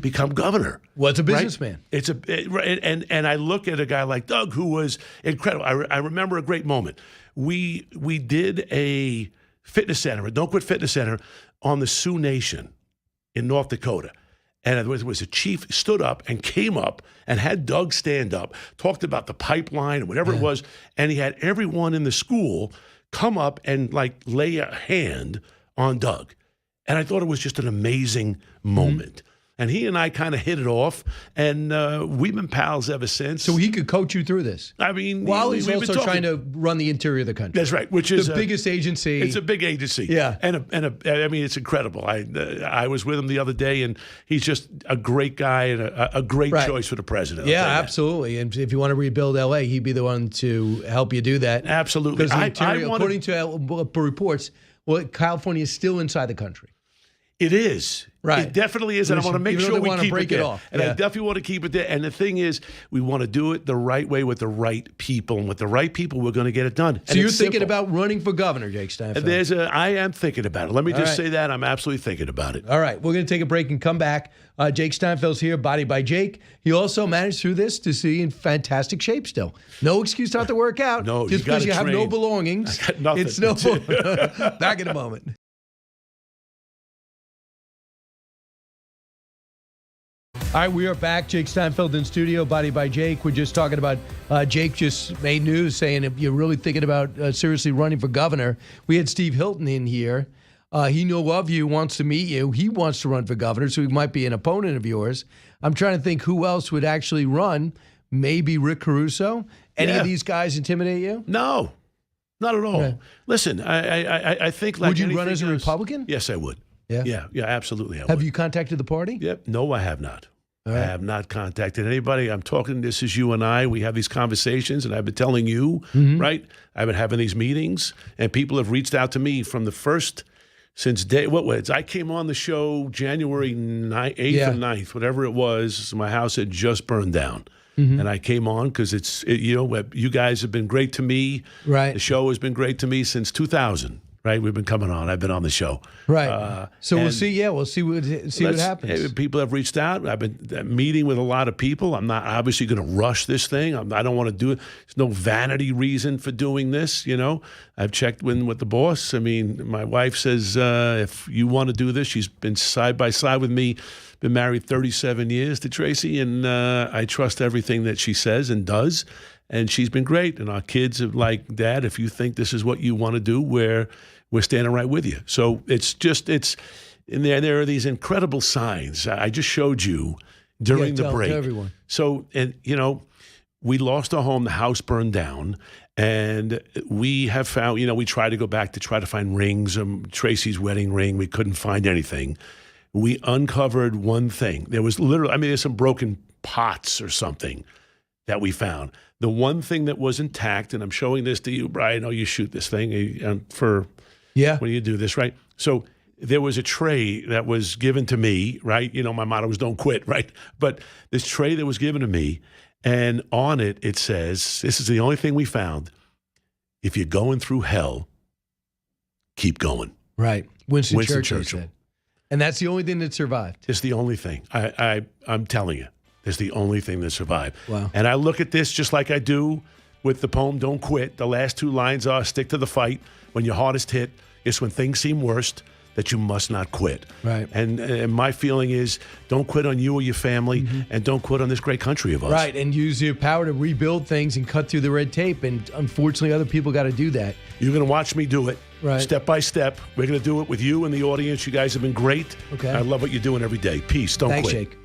become governor?
Well, it's a businessman.
Right? And I look at a guy like Doug, who was incredible. I remember a great moment. We did a fitness center, a Don't Quit Fitness Center on the Sioux Nation in North Dakota. And there was a chief stood up and came up and had Doug stand up, talked about the pipeline and whatever it was, and he had everyone in the school come up and like lay a hand on Doug. And I thought it was just an amazing moment. And he and I kind of hit it off, and we've been pals ever since.
So he could coach you through this.
I mean,
while he's
we've
also
been
trying to run the interior of the country.
That's right, which is
the biggest agency.
It's a big agency.
Yeah,
and I mean, it's incredible. I was with him the other day, and he's just a great guy and a great choice for the president.
Yeah, absolutely. And if you want to rebuild LA, he'd be the one to help you do that.
Absolutely.
Because the interior, according to reports, California is still inside the country.
It is.
Right.
It definitely is. And I want to make sure we keep it there. And I definitely want to keep it there. And the thing is, we want to do it the right way with the right people. And with the right people, we're going to get it done.
So you're thinking about running for governor, Jake Steinfeld?
I am thinking about it. Let me just say that. I'm absolutely thinking about it.
All right. We're going to take a break and come back. Jake Steinfeld's here, Body by Jake. He also managed through this to see in fantastic shape still. No excuse not to work out.
No,
just because you have no belongings.
I got nothing.
It's no back in a moment. All right, we are back. Jake Steinfeld in studio, Body by Jake. We're just talking about Jake just made news saying if you're really thinking about seriously running for governor. We had Steve Hilton in here. He knew of you, wants to meet you. He wants to run for governor, so he might be an opponent of yours. I'm trying to think who else would actually run. Maybe Rick Caruso? Any of these guys intimidate you?
No, not at all. Okay. Listen, I think like
would you run as a Republican?
Yes, I would.
Yeah,
absolutely.
Have you contacted the party?
Yep. No, I have not. I have not contacted anybody. I'm talking, this is you and I. We have these conversations, and I've been telling you, right? I've been having these meetings, and people have reached out to me from the first, since day, I came on the show January 8th or 9th, whatever it was. My house had just burned down. And I came on because you guys have been great to me.
Right.
The show has been great to me since 2000. Right, we've been coming on. I've been on the show.
Right. So we'll see. Yeah, we'll see what happens.
People have reached out. I've been meeting with a lot of people. I'm not obviously going to rush this thing. I don't want to do it. There's no vanity reason for doing this. I've checked with the boss. I mean, my wife says if you want to do this, she's been side by side with me. Been married 37 years to Tracy, and I trust everything that she says and does. And she's been great. And our kids are like, Dad, if you think this is what you want to do, we're standing right with you. So it's in there are these incredible signs. I just showed you during the break.
Tell everyone.
So, and we lost our home, the house burned down, and we have found, we tried to go back to try to find rings, Tracy's wedding ring. We couldn't find anything. We uncovered one thing. There was literally, there's some broken pots or something that we found. The one thing that was intact, and I'm showing this to you, Brian. Oh, you shoot this thing when you do this, right? So there was a tray that was given to me, right? My motto was don't quit, right? But this tray that was given to me, and on it, it says, this is the only thing we found. If you're going through hell, keep going.
Right. Winston Churchill said. And that's the only thing that survived.
It's the only thing. I'm telling you. It's the only thing that survived.
Wow.
And I look at this just like I do with the poem Don't Quit. The last two lines are stick to the fight. When your hardest hit, it's when things seem worst that you must not quit.
Right.
And my feeling is don't quit on you or your family, and don't quit on this great country of ours.
Right, and use your power to rebuild things and cut through the red tape. And unfortunately, other people got to do that.
You're going to watch me do it.
Right.
Step by step. We're going to do it with you and the audience. You guys have been great.
Okay.
I love what you're doing every day. Peace. Don't quit.
Thanks, Jake.